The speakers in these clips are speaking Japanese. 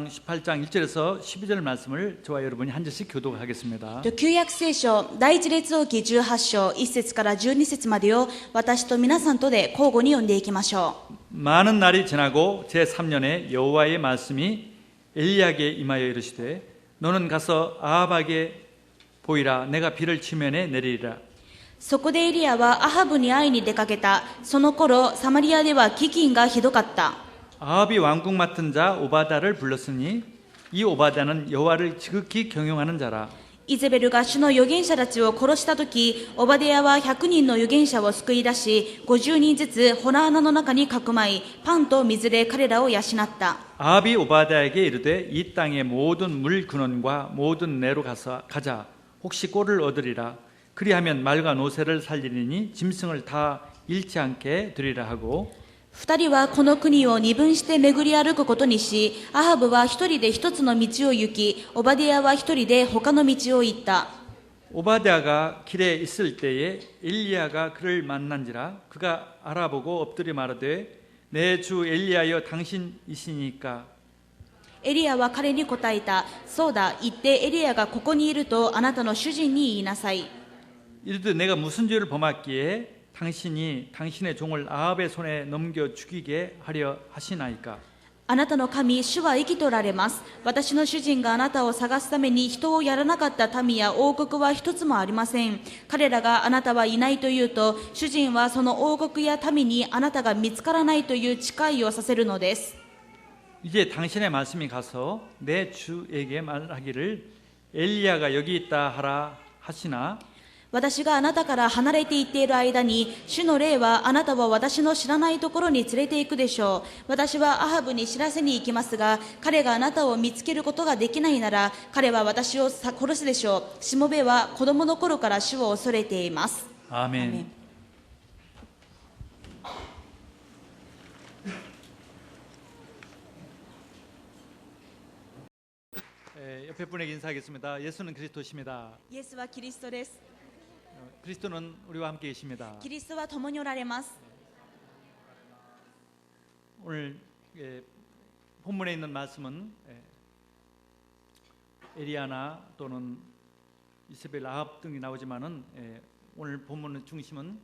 18장 1절에서 12절 말씀을 저와 여러분이 한 절씩 교독하겠습니다. 旧約聖書第一列王記18章1節から12節までを私と皆さんとで交互に読んでいきましょう。 많은 날이 지나고 제3년에 여호와의 말씀이 엘리야에게 임하여 이르시되 너는 가서 아합에게 보이라 내가 비를 지면에 내리리라. そこでエリアはアハブに会いに出かけた。その頃サマリアでは飢饉がひどかった。 아합이 왕궁 맡은 자 오바다를 불렀으니 이 오바다는 여호와를 지극히 경영하는 자라. イゼベルが主の預言者たちを殺したとき、オバデヤは100人の預言者を救い出し、50人ずつ洞穴の中にかくまい、パンと水で彼らを養った。 아합이 오바다에게 이르되 이 땅의 모든 물 근원과 모든 내로 가자 혹시 꼴을 얻으리라. 그리하면 말과 노새를 살리리니 짐승을 다 잃지 않게 되리라 하고 二人はこの国を二分して巡り歩くことにし、アハブは一人で一つの道を行き、オバデヤは一人で他の道を行った。 오바댜가 길에 있을 때에 엘리야가 그를 만난지라 그가 알아보고 엎드려 말하되 내 주 엘리야여 당신이시니까 エリアは彼に答えた。そうだ、言ってエリアがここにいるとあなたの主人に言いなさい。 이르되 내가 무슨 죄를 범했기에 당신이 당신의 종을 아합의 손에 넘겨 죽이게 하려 하시나이까. あなたの神、主は生きとられます。私の主人があなたを探すために人をやらなかった民や王国は一つもありません。彼らがあなたはいないと言うと、主人はその王国や民にあなたが見つからないという誓いをさせるのです。 이제 당신의 말씀이 가서 내 주에게 말하기를 엘리야가 여기 있다 하라 하시나 私があなたから離れていっている間に、主の霊はあなたを私の知らないところに連れて行くでしょう。私はアハブに知らせに行きますが、彼があなたを見つけることができないなら、彼は私を殺すでしょう。しもべは子供の頃から主を恐れています。 아멘. 옆에 분에게 인사하겠습니다. 예수는 그리스도십니다. イエスはキリストです。 그리스도는 우리와 함께 계십니다. キリストは共におられます。 오늘 본문에 있는 말씀은 에리야나 또는 이세벨 아합 등이 나오지만은 오늘 본문의 중심은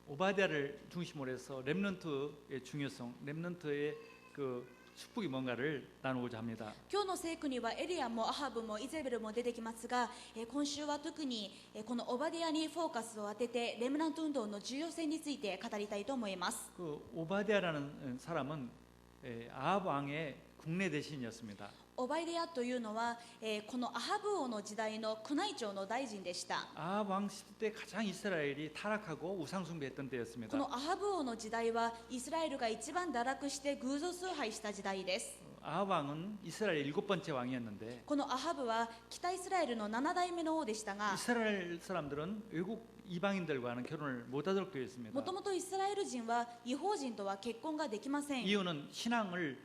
오바댜를 중심으로 해서 렘넌트의 중요성, 렘넌트의 그 축복이 뭔가를 나누고자 합니다. 今日の聖句にはエリアもアハブもイゼベルも出てきますが、今週は特にこのオバデヤにフォーカスを当ててレムナント運動の重要性について語りたいと思います。 그 오바댜라는 사람은 아합 왕의 국내 대신이었습니다. オバデヤというのは、このアハブ王の時代の宮内庁の大臣でした。 아합 왕 시대 때 가장 이스라엘이 타락하고 우상숭배했던 때였습니다. このアハブ王の時代はイスラエルが一番堕落して偶像崇拝した時代です。 아합 왕은 이스라엘 7번째 왕이었는데 このアハブは北イスラエルの7代目の王でしたが、 이스라엘 사람들은 외국 이방인들과는 결혼을 못하도록 되어 있습니다. もともとイスラエル人は違法人とは結婚ができません。 이유는 신앙을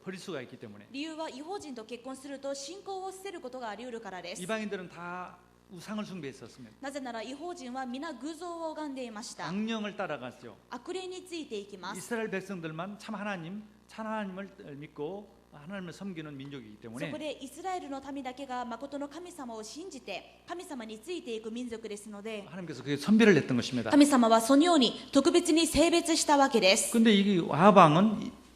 버릴 수가 있기 때문에 理由は違法人と結婚すると信仰を捨てることがあり得るからです。 이방인들은 다 우상을 숭배했었습니다. なぜなら違法人は皆偶像を拝んでいました。 악령을 따라갔죠. 悪霊についていきます。 이스라엘 백성들만 참 하나님을 믿고 하나님을 섬기는 민족이기 そ 때문에 こでイスラエルの民だけが誠の神様を信じて神様についていく民族ですので、 하나님께서 그게 선별을 했던 것입니다. 神様はそのように特別に性別したわけです。 근데 이 아합 왕은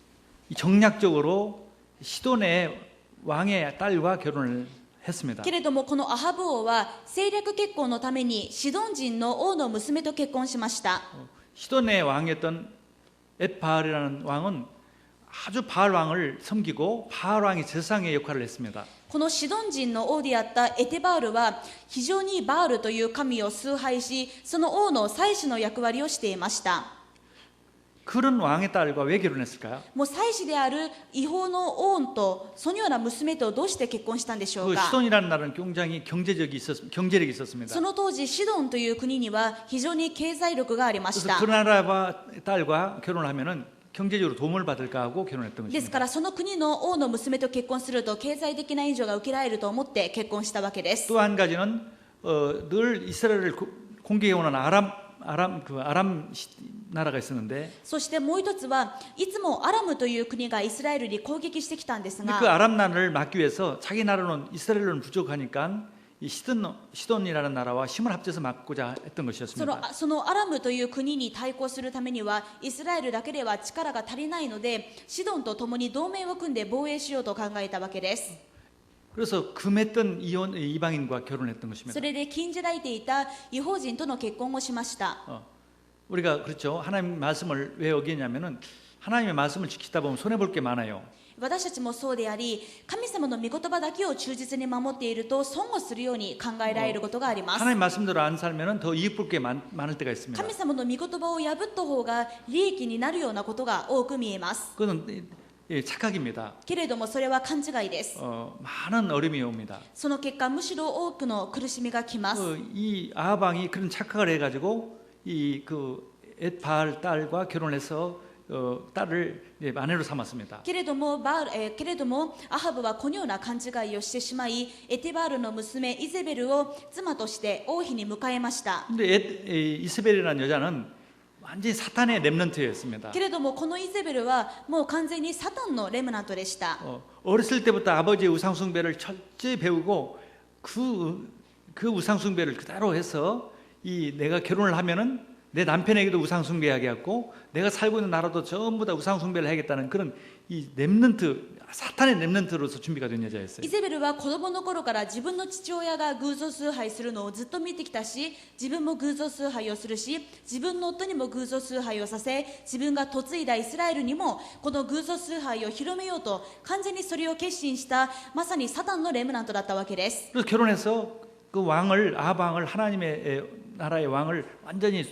정략적으로 시돈의 왕의 딸과 결혼을 했습니다. けれどもこのアハブ王は政略結婚のためにシドン人の王の娘と結婚しました。 시돈의 왕이었던 엣바알이라는 왕은 아주 바알 왕을 섬기고 바알 왕이 제사장의 역할을 했습니다. このシドン人の王であったエテバールは非常にバールという神を崇拝し、その王の祭司の役割をしていました。 그런 왕의 딸과 왜 결혼했을까요? もう祭司である違法の王とそのような娘とどうして結婚したんでしょう 그 か。 시돈이라는 나라는 굉장히 경제력이 있었습니다. その当時シドンという国には非常に経済力がありまし 그래서 た。 그 나라와 딸과 결혼하면은 경제적으로 도움을 받을까 하고 결혼했던 ですか 것입니다. らその国の王の娘と結婚すると経済的な援助が受けられると思って結婚したわけです。 또 한 가지는 늘 이스라엘을 공격해오는 아람 아람 나라가 있었는데 そしてもう一つはいつもアラムという国がイスラエルに攻撃してきたんです 그 が 아람 나라를 막기 위해서 자기 나라는 이스라엘은 부족하니까 이 시돈이라는 나라와 힘을 합쳐서 막고자 했던 そ 것이었습니다. そのアラムという国に対抗するためにはイスラエルだけでは力が足りないのでシドンと共に同盟を組んで防衛しようと考えたわけです。 그래서 금했던 이방인과 결혼했던 そ 것입니다. れで禁じられていた異邦人との結婚をしました。 우리가 그렇죠. 하나님 말씀을 왜 어기냐면은 하나님의 말씀을 지키다 보면 손해 볼 게 많아요. 私たちもそうであり、神様の御言葉だけを忠実に守っていると損をするように考えられることがあります。 하나님 말씀대로 안 살면은 더 이익 볼 게 많을 때가 있습니다. 神様の御言葉を破った方が利益になるようなことが多く見えます。 그건 착각입니다. けれどもそれは勘違いです。 많은 어려움이 옵니다. その結果むしろ多くの苦しみがきます。 이 아하방이 그런 착각을 해가지고 에드바알 딸과 결혼해서 딸을 아내로 삼았습니다. けれどもアハブはこのような勘違いをしてしまい、エテバールの娘イゼベルを妻として王妃に迎えました。 근데 이스벨이라는 여자는 완전히 사탄의 렘넌트였습니다. けれどもこのイゼベルはもう完全にサタンのレムナントでした。 어렸을 때부터 아버지의 우상숭배를 철저히 배우고 그 우상숭배를 그대로 해서 내가 결혼을 하면은 내 남편에게도 우상숭배하게 하고 내가 살고 있는 나라도 전부 다 우상숭배를 하겠다는 그런 이 렘넌트 사탄의 렘넌트로서 준비가 된 여자였어요. イゼベルは子供の頃から自分の父親が偶像崇拝するのをずっと見てきたし、自分も偶像崇拝をするし、自分の夫にも偶像崇拝をさせ、自分が嫁いだイスラエルにもこの偶像崇拝を広めようと完全にそれを決心したまさにサタンのレムナントだったわけです。 그래서 결혼해서 그 아하방을 하나님의 나라의 왕을 완전히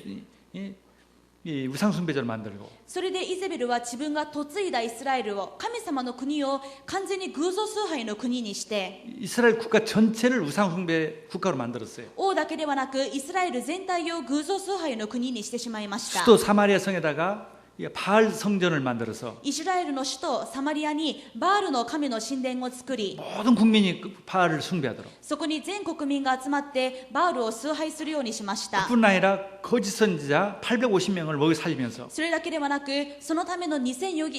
이 우상숭배자로 만들고 それでイゼベルは自分が嫁いだイスラエルを神様の国を完全に偶像崇拝の国にして 이스라엘 국가 전체를 우상숭배 국가로 만들었어요. 王だけではなくイスラエル全体を偶像崇拝の国にしてしまいました。 수도 사마리아 성에다가 바알 성전을 만들어서 イスラエルの首都サマリアにバールの神の神殿を作り、 모든 국민이 바알을 숭배하도록 そこに全国民が集まってバールを崇拝するようにしました。 뿐 아니라 거짓 선지자 850명을 먹여 살리면서 それだけではなく、そのための偽預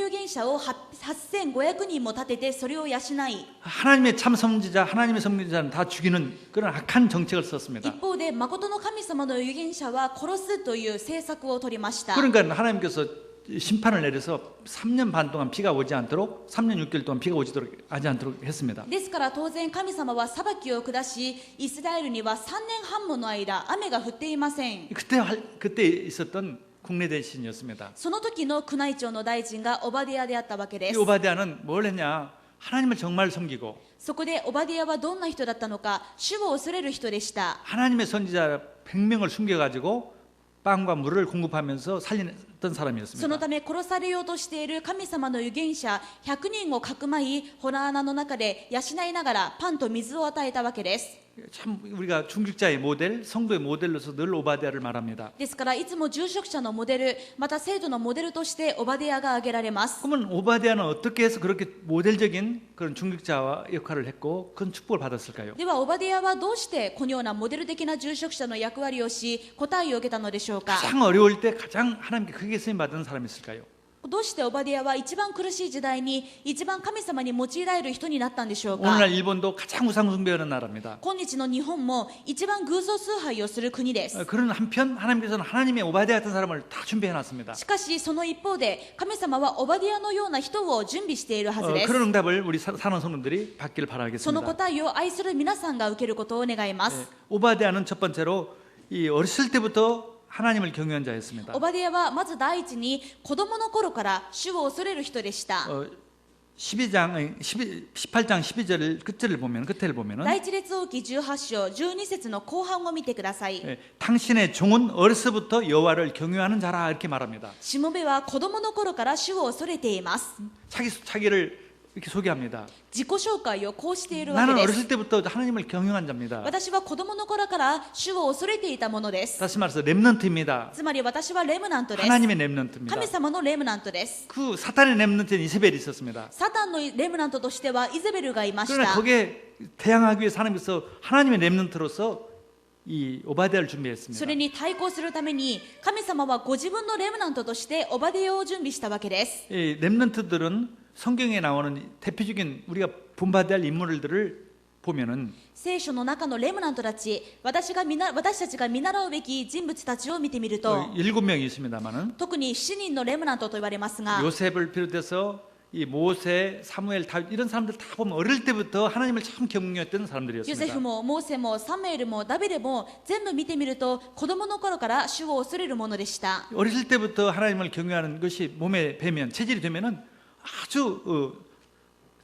言者を8500人も立ててそれを養い、 하나님의 참 선지자 하나님의 선지자는 다 죽이는 그런 악한 정책을 썼습니다. 一方で誠の神様の預言者は殺すという政策を取りました。 그러니까 하나님께서 심판을 내려서 3년 반 동안 비가 오지 않도록 3년 6개월 동안 비가 하지 않도록 했습니다. ですから当然神様は裁きを下し、イスラエルには3年半もの間雨が降っていません。 그때 있었던 국내 대신이었습니다. その時の宮内庁の大臣がオバディアであったわけで 이 す。 오바댜는 뭘 했냐? 하나님을 정말 섬기고 そこでオバディアはどんな人だったのか、主を恐れる人でした。 하나님의 선지자 100명을 숨겨가지고 빵과 물을 공급하면서 살리던 その 사람이었습니다. ため殺されようとしている神様の預言者100人をかくまい、ホラー穴の中で養いながらパンと水を与えたわけです。 참 우리가 중직자의 모델, 성도의 모델로서 늘 오바댜를 말합니다. ですからいつも住職者のモデル、また生徒のモデルとしてオバディアが挙げられます。 그러면 오바댜는 어떻게 해서 그렇게 모델적인 그런 중직자 역할을 했고 그런 축복을 받았을까요? ではオバディアはどうしてこのようなモデル的な住職者の役割をし答えを受けたのでしょうか。 가장 어려울 때 가장 하나님께 크게 쓰임 받은 사람이 있을까요? どうしてオバディアは一番苦しい時代に一番神様に用いられる人になったんでしょうか。 오늘날 일본도 가장 우상숭배하는 나라입니다. 今日の日本も一番偶像崇拝をする国です。 그런 한편 하나님께서는 하나님의 오바댜 같은 사람을 다 준비해놨습니다. しかしその一方で神様はオバディアのような人を準備しているはずです。 그런 응답을 우리 사는 성도들이 받기를 その 바라겠습니다. 答えを愛する皆さんが受けることを願います。 오바댜는 첫 번째로 이 어렸을 때부터 하나님을 경외한 자였습니다. オバディアはまず第一に子供の頃から主を恐れる人でした。 18장 12절 끝을 보면은 第一列王記18章12節の後半を見てください。 당신의 종은 어려서부터 여호와를 경외하는 자라 이렇게 말합니다. しもべは子供の頃から主を恐れています。 자기를 이렇게 소개합니다. 自己紹介をこうしているわけ 나는 です 어렸을 때부터 하나님을 경외한 자입니다. 私は子供の頃から主を恐れていたものです。 다시 말해서 렘넌트입니다. つまり私はレムナントです。 하나님의 렘넌트입니다. 神様のレムナントです。 그 사탄의 렘넌트는 이세벨이 있었습니다. サタンのレムナントとしてはイゼベルがいまし 그러나 た。 거기에 대항하기 위해서 하나님께서 하나님의 렘넌트로서 이 오바댜를 そ 준비했습니다. れに対抗するために神様はご自分のレムナントとしてオバデヤを準備したわけです。 이 렘넌트들은 성경에 나오는 대표적인 우리가 본받아야 할 인물들을 보면은 聖書の中のレムナントたち、私たちが見習うべき人物たちを見てみると、 7명이 있습니다만은 特に7人のレムナントと言われますが、 요셉을 비롯해서 이 모세, 사무엘, 다윗 이런 사람들 다 보면 어릴 때부터 하나님을 참 경외했던 ヨセフ 사람들이었습니다. もモーセもサムエルもダビデも全部見てみると子供の頃から主を恐れるものでした。 어렸을 때부터 하나님을 경외하는 것이 몸에 배면 체질이 되면은 아주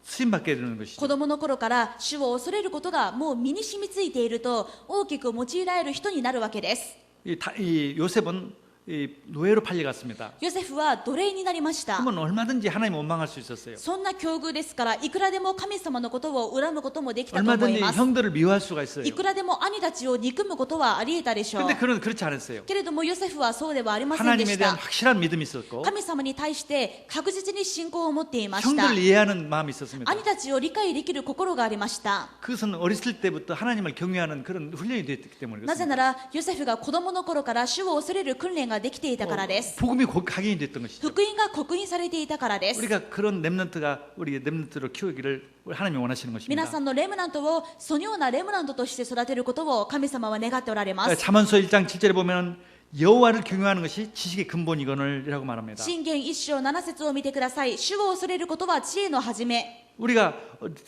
쓰임받게 되는 子 것이죠. 供の頃から主を恐れることがもう身に染みついていると大きく用いられる人になるわけです。 이 요셉은 이 노예로 팔려갔습니다. ヨセフは奴隷になりました。 그러면 얼마든지 하나님 원망할 수 있었어요. そんな境遇ですからいくらでも神様のことを恨むこともできたと思い 얼마든지 ます。 형들을 미워할 수가 있어요. いくらでも兄たちを憎むことはあり得たでしょう。 근데 그는 그렇지 않았어요. けれどもヨセフはそうではありませんで 하나님에 し 대한 た。 확실한 믿음이 있었고 神様に対して確実に信仰を持っていました。 형들을 이해하는 마음이 있었습니다. 兄たちを理解できる心がありました。 그것은 어렸을 때부터 하나님을 경외하는 그런 훈련이 됐기 때문에 なぜ 그렇습니다. ならヨセフが子供の頃から主を恐れる訓練ができていたからです。 복음이 각인이 됐던 것이죠. 福音が刻印されていたからです。 우리가 그런 렘넌트가 우리 렘넌트로 키우기를 하나님이 원하시는 皆 것입니다. さんのレムナントをそのようなレムナントとして育てることを神様は願っておられます。 잠언서 1장 7절에 보면 여호와를 경외하는 것이 지식의 근본이거늘이라고 말합니다. 箴言1章7節を見てください。主を恐れることは知恵の始め。 우리가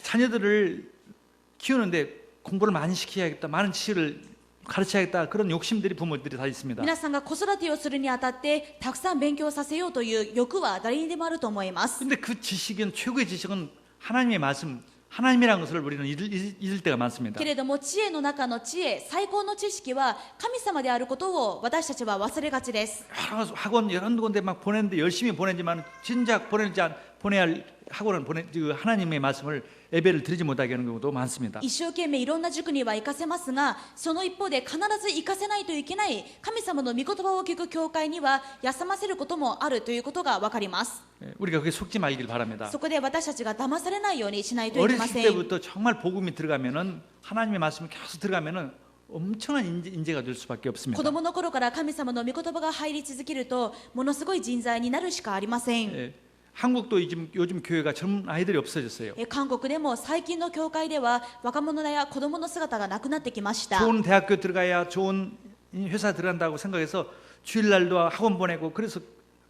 자녀들을 키우는데 공부를 많이 시켜야겠다, 많은 지식을 가르쳐야겠다 그런 욕심들이 부모들이 다 있습니다. 皆さんが子育てをするにあたってたくさん勉強させようという欲は誰にでもあると思います。 근데 그 지식은 최고의 지식은 하나님의 말씀, 하나님이라는 것을 우리는 잊을 때가 많습니다. けれども知恵の中の知恵、最高の知識は神様であることを私たちは忘れがちです。 여러 학원 여러 군데 막 보냈는데 열심히 보내지만 진작 보내야 할 학원은 하나님의 말씀을 예배를 드리지 못하게 하는 경우도 많습니다. 一生懸命いろんな塾には行かせますが、その一方で必ず行かせないといけない神様の御言葉を聞く教会には休ませることもあるということが分かります。 우리가 그게 속지 말기를 바랍니다. そこで私たちが騙されないようにしないといけま 어렸을 せん。 때부터 정말 복음이 들어가면은 하나님의 말씀이 계속 들어가면은 엄청난 인재가 될 수밖에 子 없습니다. 供の頃から神様の御言葉が入り続けるとものすごい人材になるしかありません。 예, 한국도 요즘 교회가 젊은 아이들이 없어졌어요. 韓国でも最近の教会では若者や子供の姿がなくなってきました。 좋은 대학교 들어가야 좋은 회사 들어간다고 생각해서 주일날도 학원 보내고 그래서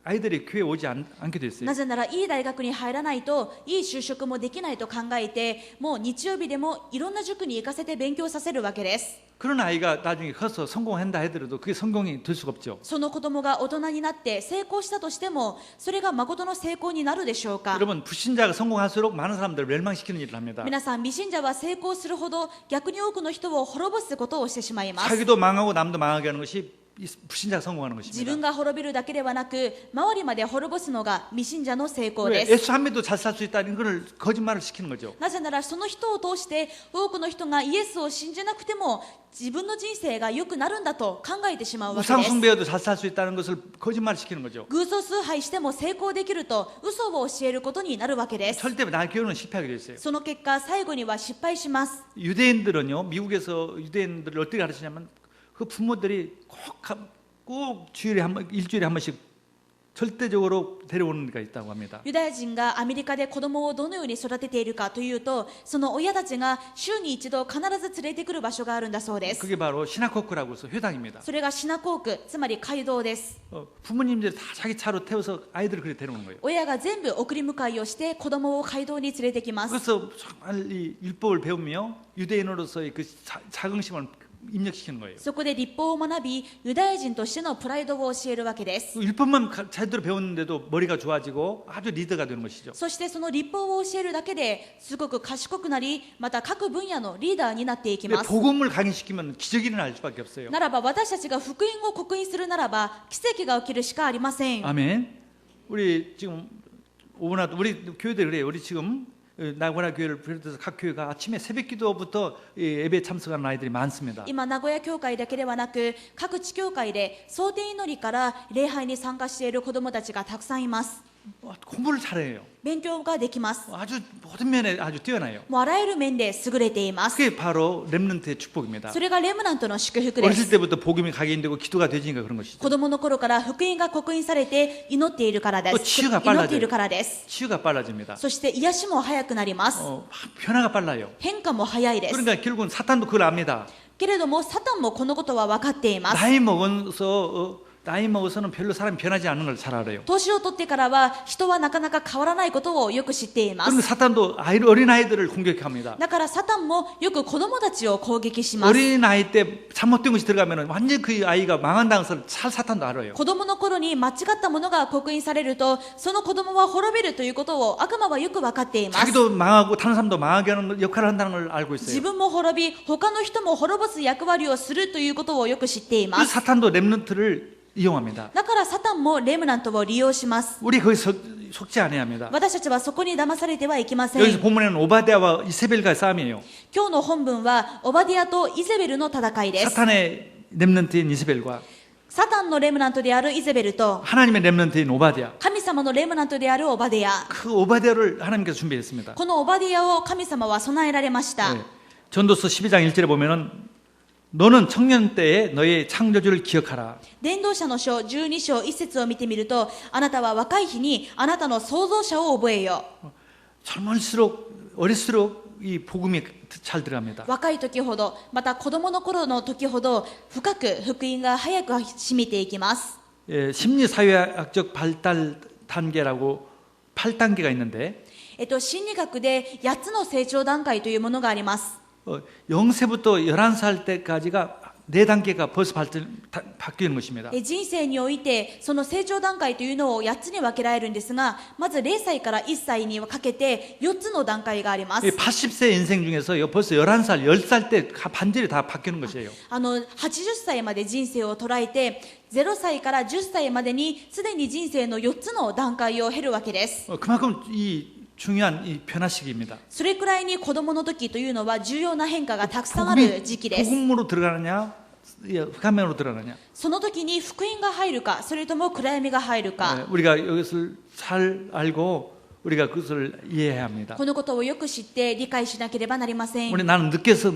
아이들이 교회 오지 않게 됐어요. なぜならいい大学に入らないといい就職もできないと考えて、もう日曜日でもいろんな塾に行かせて勉強させるわけです。 그런 아이가 나중에 커서 성공한다 하더라도 그게 성공이 될 수가 없죠. その子供が大人になって成功したとしてもそれが誠の成功になるでしょうか。 여러분 불신자가 성공할수록 많은 사람들을 멸망시키는 일을 합니다. 皆さん未信者は成功するほど逆に多くの人を滅ぼすことをしてしまいます。 자기도 망하고 남도 망하게 하는 것이 이 불신자가 성공하는 自分 것입니다. が滅びるだけではなく周りまで滅ぼすのが未信者の成功 왜 です。 예수 한 믿도 잘 살 수 있다는 걸 거짓말을 시키는 거죠. なぜならその人を通して多くの人がイエスを信じなくても自分の人生が良くなるんだと考えてしまうわけ 우상 です。 숭배해도 잘 살 수 있다는 것을 거짓말을 시키는 거죠. 偶像崇拝しても成功できると嘘を教えることになるわけです。 절대 나 교회는 실패하게 돼 있어요. その結果最後には失敗します。 유대인들은요, 미국에서 유대인들을 어떻게 가르치냐면 그 부모들이 꼭 주일에 일주일에 한 번씩 절대적으로 데려오는 데가 있다고 합니다. ユダヤ人がアメリカで子供をどのように育てているかというと、その親たちが週に一度必ず連れてくる場所があるんだそうです。 그게 바로 시나고크라고 해서 회당입니다. それがシナコーク、つまり街道です。 부모님들이 다 자기 차로 태워서 아이들을 그렇게 데려오는 거예요. 親が全部送り迎えをして子供を街道に連れてきます。 그래서 정말 이 율법을 배우며 유대인으로서의 그 자긍심을 입력시키는 거예요. そこで律法を学び、ユダヤ人としてのプライドを教えるわけです。 율법만 제대로 배웠는데도 머리가 좋아지고 아주 리더가 되는 것이죠. そしてその律法を教えるだけですごく賢くなり、また各分野のリーダーになっていき 근데 ます。 복음을 강의시키면 기적이 일어날 수밖에 없어요. ならば私たちが福音を刻印するならば奇跡が起きるしかありません。 아멘. 우리 지금 오브나 우리 교회들 그래요. 우리 지금 나고나 교회를 비롯해서 각 교회가 아침에 새벽기도부터 예배 참석하는 아이들이 많습니다. 今名古屋教会だけではなく各地教会で蒼天祈りから礼拝に参加している子どもたちがたくさんいます。 공부를 잘해요. 勉強ができます。 아주 모든 면에 아주 뛰어나요. もうあらゆる面で優れています。 그게 바로 렘넌트의 축복입니다. それがレムナントの祝福で 어렸을 す。 때부터 복음이 각인되고 기도가 되지니까 그런 것이죠. 子供の頃から福音が刻印されて祈っているからでとす。治癒が빨라져요。祈っているからです。 치유가 빨라집니다. そして癒しも早くなります。 변화가 빨라요. 変化も早いです。 그러니까 결국은 사탄도 그걸 압니다. けれどもサタンもこのことは分かっています。 나이 먹어서는 별로 사람이 변하지 않는 걸 잘 알아요. 年を取ってからは人はなかなか変わらないことをよく知っていま 그런데 す。 사탄도 어린 아이들을 공격합니다. だからサタンもよく子供たちを攻撃します。 어린 아이 때 잘못된 것이 들어가면 완전 그 아이가 망한다는 것을 잘 사탄도 알아요. 子供の頃に間違ったものが刻印されるとその子供は滅びるということを悪魔はよく分かっています。 자기도 망하고 다른 사람도 망하게 하는 역할을 한다는 걸 알고 自 있어요. 分も滅び他の人も滅ぼす役割をするということをよく知っていま 그 す。 사탄도 렘넌트를 이용합니다. だからサタンもレムナントを利用します。 우리 거기 속지 않아야 합니다. 私たちはそこに騙されてはいけませ 여기서 ん。 본문에는 오바댜와 이세벨과의 싸움이에요. 今日の本文はオバディアとイゼベルの戦いです。 사탄의 렘넌트인 이세벨과 サタンのレムナントであるイゼベルと 하나님의 렘넌트인 오바댜. 神様のレムナントであるオバディア。 그 오바댜를 하나님께서 준비했습니다. このオバディアを神様は備えられました。 네. 전도서 12장 1절에 보면은 너는 청년 때에 너의 창조주를 기억하라. 伝道者の書12章1節を見てみると、あなたは若い日にあなたの創造者を覚えよ。 젊을수록 어릴수록 이 복음이 잘 들어갑니다. 若い時ほど、また子供の頃の時ほど深く福音が早く染みていきます。 예, 심리사회학적 발달 단계라고 8단계가 있는데 心理学で8つの成長段階というものがあります。 0세부터 11살 때까지가 4단계가 벌써 바뀌는 것입니다. 人生においてその成長段階というのを8つに分けられるんですが、まず0歳から1歳にかけて4つの段階があります。 80세 인생 중에서 벌써 11살, 10살 때 반절이 다 바뀌는 것이에요. 80歳まで人生を捉えて0歳から10歳までにすでに人生の4つの段階を経るわけです。 그만큼 이 중요한 이 변화 시기입니다. それくらいに子供の時というのは重要な変化がたくさんある時期です。 복음으로 들어가느냐, 흑암면으로 들어가느냐. その時に福音が入るか、それとも暗闇が入るか。 우리가 이것을 잘 알고 우리가 그것을 이해해야 합니다. このことをよく知って理解しなければなりません。 나는 늦게서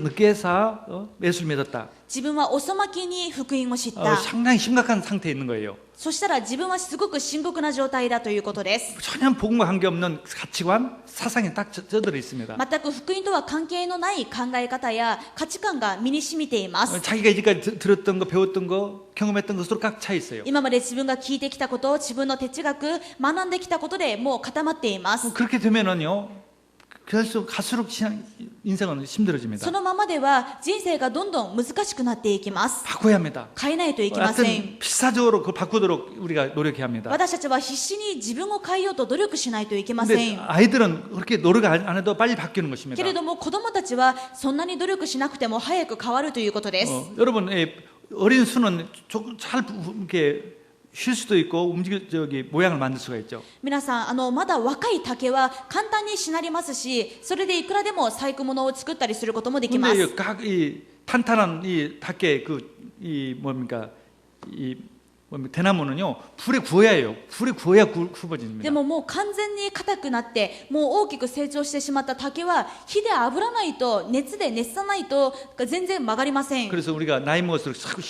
예수를 믿었다. 自分は遅まきに福音を知った。 상당히 심각한 상태에 있는 거예요. そしたら自分はすごく深刻な状態だということです。 전혀 복음과 관계없는 가치관, 사상이 딱 젖들어 있습니다. 全く福音とは関係のない考え方や価値観が身に染みています。 자기가 이제까지 들었던 거, 배웠던 거, 경험했던 것으로 각 차 있어요. 今まで自分が聞いてきたこと、自分の哲学、学んできたことでもう固まっています。 그렇게 되면은요, 갈수록 인생은 힘들어집니다. そのままでは人生がどんどん難しくなっていきます。 바꿔야 합니다. 変えないといけません。 하여튼 필사적으로 그걸 바꾸도록 우리가 노력해야 합니다. 私たちは必死に自分を変えようと努力しないといけませ 근데 ん。 아이들은 그렇게 노력 안 해도 빨리 바뀌는 것입니다. けれども子供たちはそんなに努力しなくても早く変わるということです。 여러분, 어린 수는 잘 이렇게 쉴 수도 있고 모양을 만들 수가 있죠. 皆さんまだ若い竹は簡単にしなりますし、それでいくらでも細工物を作ったりすることもできます。 근데 이 탄탄한 이 닭의 대나무는요 불에 구워야 해요. 불에 구워야 굽어집니다. でももう完全に硬くなってもう大きく成長してしまった竹は火で炙らないと、熱で熱さないと全然曲がりません。 그래서 우리가 나이 먹을수록 자꾸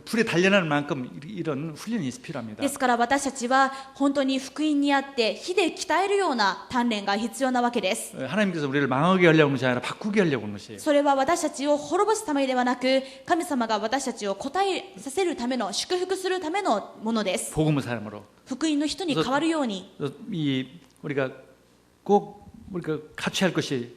불에 단련하는 만큼 이런 훈련이 필요합니다. ですから私たちは本当に福音にあって火で鍛えるような鍛錬が必要なわけです。 하나님께서 우리를 망하게 하려고 하는 것이 아니라 바꾸게 하려고 하는 것이에요. それは私たちを滅ぼすためではなく、神様が私たちを答えさせるための、祝福するためのものです。 복음의 사람으로. 福音の人に変わるように。 우리가 꼭 우리가 같이 할 것이,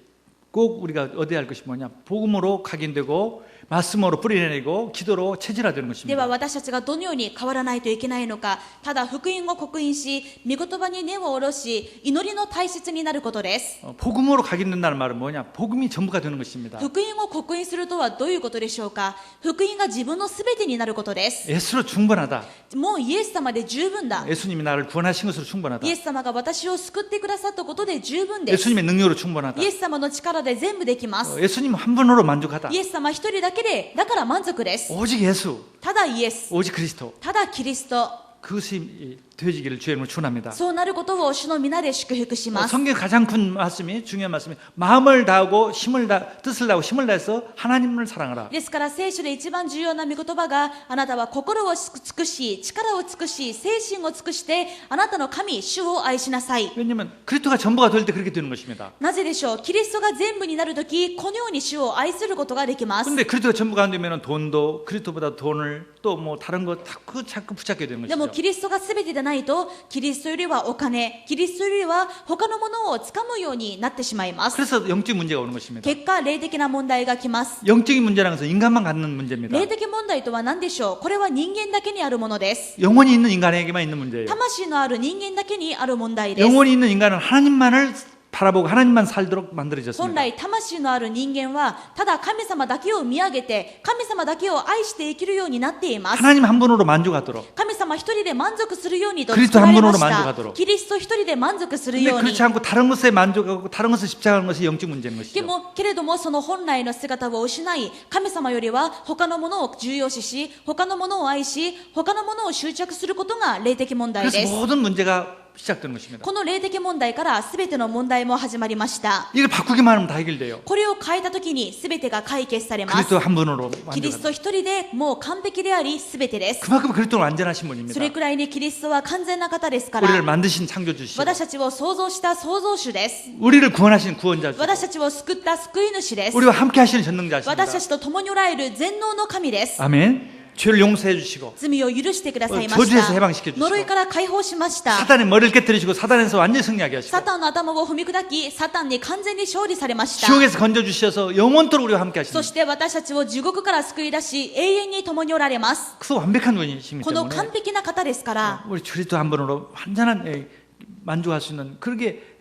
꼭 우리가 얻어야 할 것이 뭐냐? 복음으로 각인되고 말씀으로 뿌리내리고 기도로 체질화되는 で 것입니다. は私たちがどのように変わらないといけないのか。ただ福音を刻印し、御言葉に根を下ろし、祈りの大切になることです。 복음으로 각인된다는 말은 뭐냐? 복음이 전부가 되는 것입니다. 福音を刻印するとはどういうことでしょうか。福音が自分のすべてになることです。 예수로 충분하다. もうイエス様で十分だ。 예수님이 나를 구원하신 것으로 충분하다. イエス様が私を救ってくださったことで十分です。 예수님의 능력으로 충분하다. イエス様の力で全部できます。 예수님 한 분으로 만족하다. イエス様一人だけで、だから満足です。 오직 예수, ただイエス、 오직 그리스도. ただキリスト。 그것이 되어지기를 주의 이름으로 축원합니다. そうなることを主の皆で祝福します。 성경 가장 큰 말씀이 중요한 말씀이 마음을 다하고 뜻을 다하고 힘을 다해서 하나님을 사랑하라. ですから聖書で一番重要な御言葉が、あなたは心を尽くし、力を尽くし、精神を尽くして、あなたの神、主を愛しなさい。 왜냐하면 그리스도가 전부가 될 때 그렇게 되는 것입니다. なぜでしょう。キリストが全部になるとき、このように主を愛することができます。 근데 그리스도가 전부가 안 되면 돈도 그리스도보다 돈을 또 뭐 다른 거 자꾸 붙잡게 되는 でも 것이죠. キリストが全てでないと、キリストよりはお金、キリストよりは他のものをつかむようになってしまいます。 그래서 영적 문제가 오는 것입니다. 結果、霊的な問題が来ます。 영적인 문제라는 것은 인간만 갖는 문제입니다. 霊的問題とは何でしょう。これは人間だけにあるものです。 영혼이 있는 인간에게만 있는 문제예요. 魂のある人間だけにある問題です。 영혼이 있는 인간은 하나님만을 바라보고 하나님만 살도록 本 만들어졌습니다. 来魂のある人間はただ神様だけを見上げて神様だけを愛して生きるようになっています。 하나님 한 분으로 만족하도록. 神様一人で満足するようにと 그리스도 作られま 한 し 분으로 た。 만족하도록. キリスト一人で満足する 근데 ように。 그렇지 않고 다른 것에 만족하고 다른 것을 집착하는 것이 영적 문제인 で 것이죠. もけれどもその本来の姿を失い、神様よりは他のものを重要視し、他のものを愛し、他のものを執着することが霊的問題 그래서 です。 모든 문제가 시작되는 것입니다. この霊的問題から全ての問題も始まりました。 이걸 바꾸기만 하면 다 해결돼요. これを変えたときに全てが解決されます。 그리스도 한 분으로 キリス 만족한다. ト一人でもう完璧であり全てです。 그만큼 그리스도는 완전하신 분입니다. それくらいにキリストは完全な方ですから、 우리를 만드신 창조주시고 私たちを創造した創造主です。 우리를 구원하신 구원자시고 私たちを救った救い主です。 우리와 함께 하시는 전능자십니다. 私たちと共におられる全能の神です。 아멘. 죄를 용서해 주시고 罪を許してくださいま 저주에서 した。 해방시켜 주시고 呪いから解放しました。 사단의 머리를 깨뜨리시고 사단에서 완전히 승리하게 하시고 サタンの頭を踏み砕き、サタンに完全に勝利されました。 지옥에서 건져주셔서 영원토록 우리와 함께 そ 하시는 して私たちを地獄から救い出し、永遠に共におられます。 그 완벽한 분이시기 この 때문에 完璧な方ですから、 우리 그리스도 한 분으로 완전한 만족할 수 있는 그렇게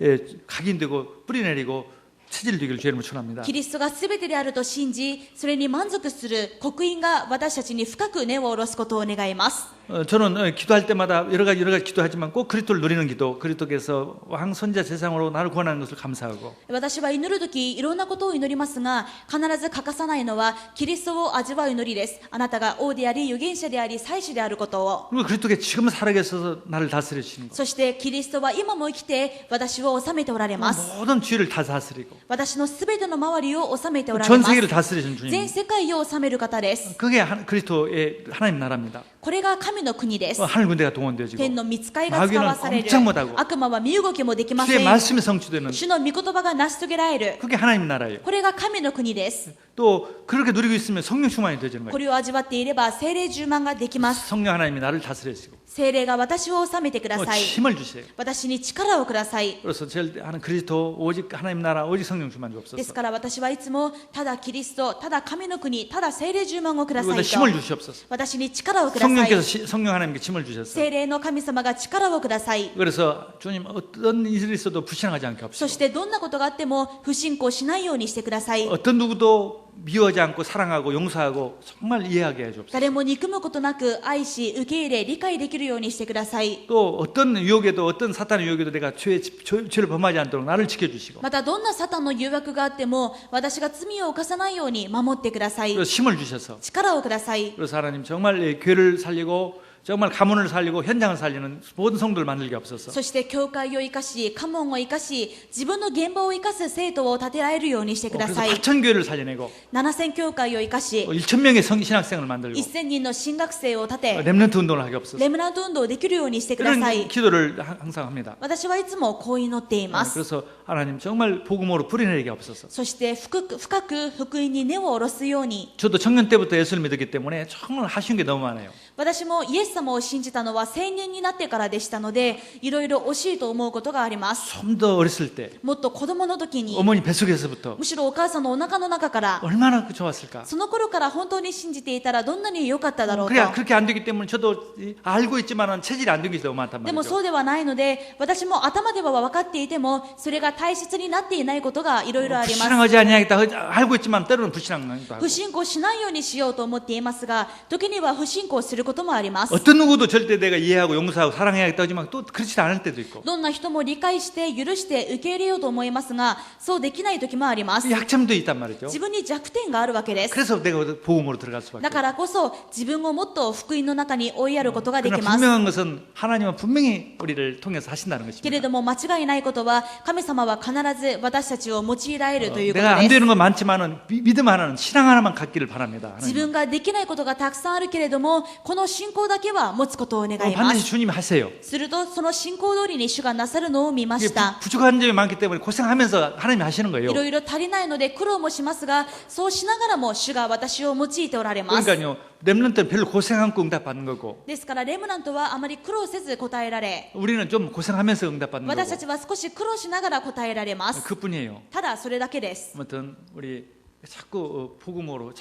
각인되고 뿌리내리고 체질을 되기를 주의 이름으로 축원합니다. キリストが全てであると信じ、それに満足する刻印が私たちに深く根を下ろすことを願います。 저는 기도할 때마다 여러 가지 기도하지만 꼭 그리스도를 누리는 기도, 그리스도께서 왕 선지자 세상으로 나를 구원하는 것을 감사하고 私は祈るときいろんなことを祈りますが、必ず欠かさないのはキリストを味わう祈りです。あなたが王であり預言者であり祭司であることを。 그리고 그리스도께 지금 살아계셔서 나를 다스리시는 것. そしてキリストは今も生きて私を治めておられます。 모든 주의를 다 다스리고 私のすべての周りを治めておられ 전 ます。 세계를 다스리시는 주님. 全世界を治める方です。 그게 그리스도의 하나님 나라입니다. これが神の国です。 하늘 군대가 동원되어지고 天の御使いが使わされる。 마귀는 꼼짝 못하고 悪魔は身動きもできませ 주의 ん。 말씀이 성취되는 主の御言葉が成し遂げられる。 그게 하나님 나라예요. これが神の国です。 또 그렇게 누리고 있으면 성령 충만이 되어지는 こ 거예요. れを味わっていれば聖霊充満ができます。 성령 하나님이 나를 다스리시고 聖霊が私を治めてください。 힘을 주세요. 私に力をください。 그래서 제일 하는 그리스도 오직 하나님 나라 오직 성령 충만 です 주옵소서. から私はいつもただキリスト、ただ神の国、ただ聖霊充満をくだ 그리고 さい 힘을 と。 주시옵소서. 私に力をください。 성령께서 성령 하나님께 힘을 주셨어요. 聖霊の神様が力をください。 그래서 주님 어떤 일이 있어도 불신하지 않게 そ 합시다. してどんなことがあっても不信仰しないようにしてください。 어떤 누구도 미워하지 않고 사랑하고 용서하고 정말 이해하게 해주옵소서. 誰も憎むことなく愛し受け入れ理解できるようにしてください。 또 어떤 유혹에도 어떤 사탄의 유혹에도 내가 죄를 범하지 않도록 나를 지켜주시고 またどんなサタンの誘惑があっても私が罪を犯さないように守ってください。 그래서 힘을 주셔서 力をください。 그래서 하나님 정말 교회를 살리고 정말 가문을 살리고 현장을 살리는 모든 성도를 만들게 없어서 そして教会を生かし、家門を生かし、自分の現場を生かす生徒を立てられるようにしてくだ 그래서 さい。 8,000교회를 살려내고 7000教会を生かし、 1,000명의 신학생을 만들고 1000人の新学生を立て、 렘넌트 운동을 하게 없어서 レムナント運動をできるようにしてくださ 그런 い。 기도를 항상 합니다. 私はいつもこう祈っています。 그래서 하나님 정말 복음으로 뿌리내리게 없어서 そして深く福音に根を下ろすように。 저도 청년 때부터 예수를 믿었기 때문에 정말 하쉬운 게 너무 많아요. 私もイエス様を信じたのは青年になってからでしたので、いろいろ惜しいと思うことがあります。 좀 더 어렸을 때 もっと子供の時に、 어머니 뱃속에서부터 むしろお母さんのお腹の中から、 얼마나 좋았을까. その頃から本当に信じていたらどんなに良かっただろうと。 그렇게 안 되기 때문에 저도 알고 있지만은 체질이 안 되는 게 너무 많단 でも 말이죠. そうではないので、私も頭では分かっていても、それが大切になっていないことがいろいろあります。 불신앙하지 아니하겠다 알고 있지만 때로는 불신앙도 하고 不信仰しないようにしようと思っていますが、時には不信仰することもあります。 어떤 누구도 절대 내가 이해하고 용서하고 사랑해야겠다 하지만 또 그렇지 않을 때도 있고 どんな人も理解して許して受け入れようと思いますが、そうできない時もあります。 약점도 있단 말이죠. 自分に弱点があるわけです。 그래서 내가 복음으로 들어갈 수밖에 だからこそ自分をもっと福音の中に追いやることができ 그러나 ます。 분명한 것은 하나님은 분명히 우리를 통해서 하신다는 けれ 것입니다. ども間違いないことは、神様は必ず私たちを用いられるということ 내가 안 です。 되는 건 많지만은 믿음 하나는 신앙 하나만 갖기를 바랍니다. 自 하나님. 分ができないことがたくさんあるけれども、この信仰だけは持つことを願いま 반드시 す。 주님이 하세요. するとその信仰通りに主がなさるのを見ま 이게 した。 부족한 점이 많기 때문에 고생하면서 하나님이 하시는 い 거예요. ろいろ足りないので苦労もしますが、そうしながらも主が私を用いておられます。 그러니까요, 렘넌트는 별로 고생 않고 응답받는 거고 ですからレムナントはあまり苦労せず答えられ、 우리는 좀 고생하면서 응답받는 私た 거고 ちは少し苦労しながら答えられます。 그뿐이에요. ただそれだけです。 아무튼 우리 자꾸 복음으로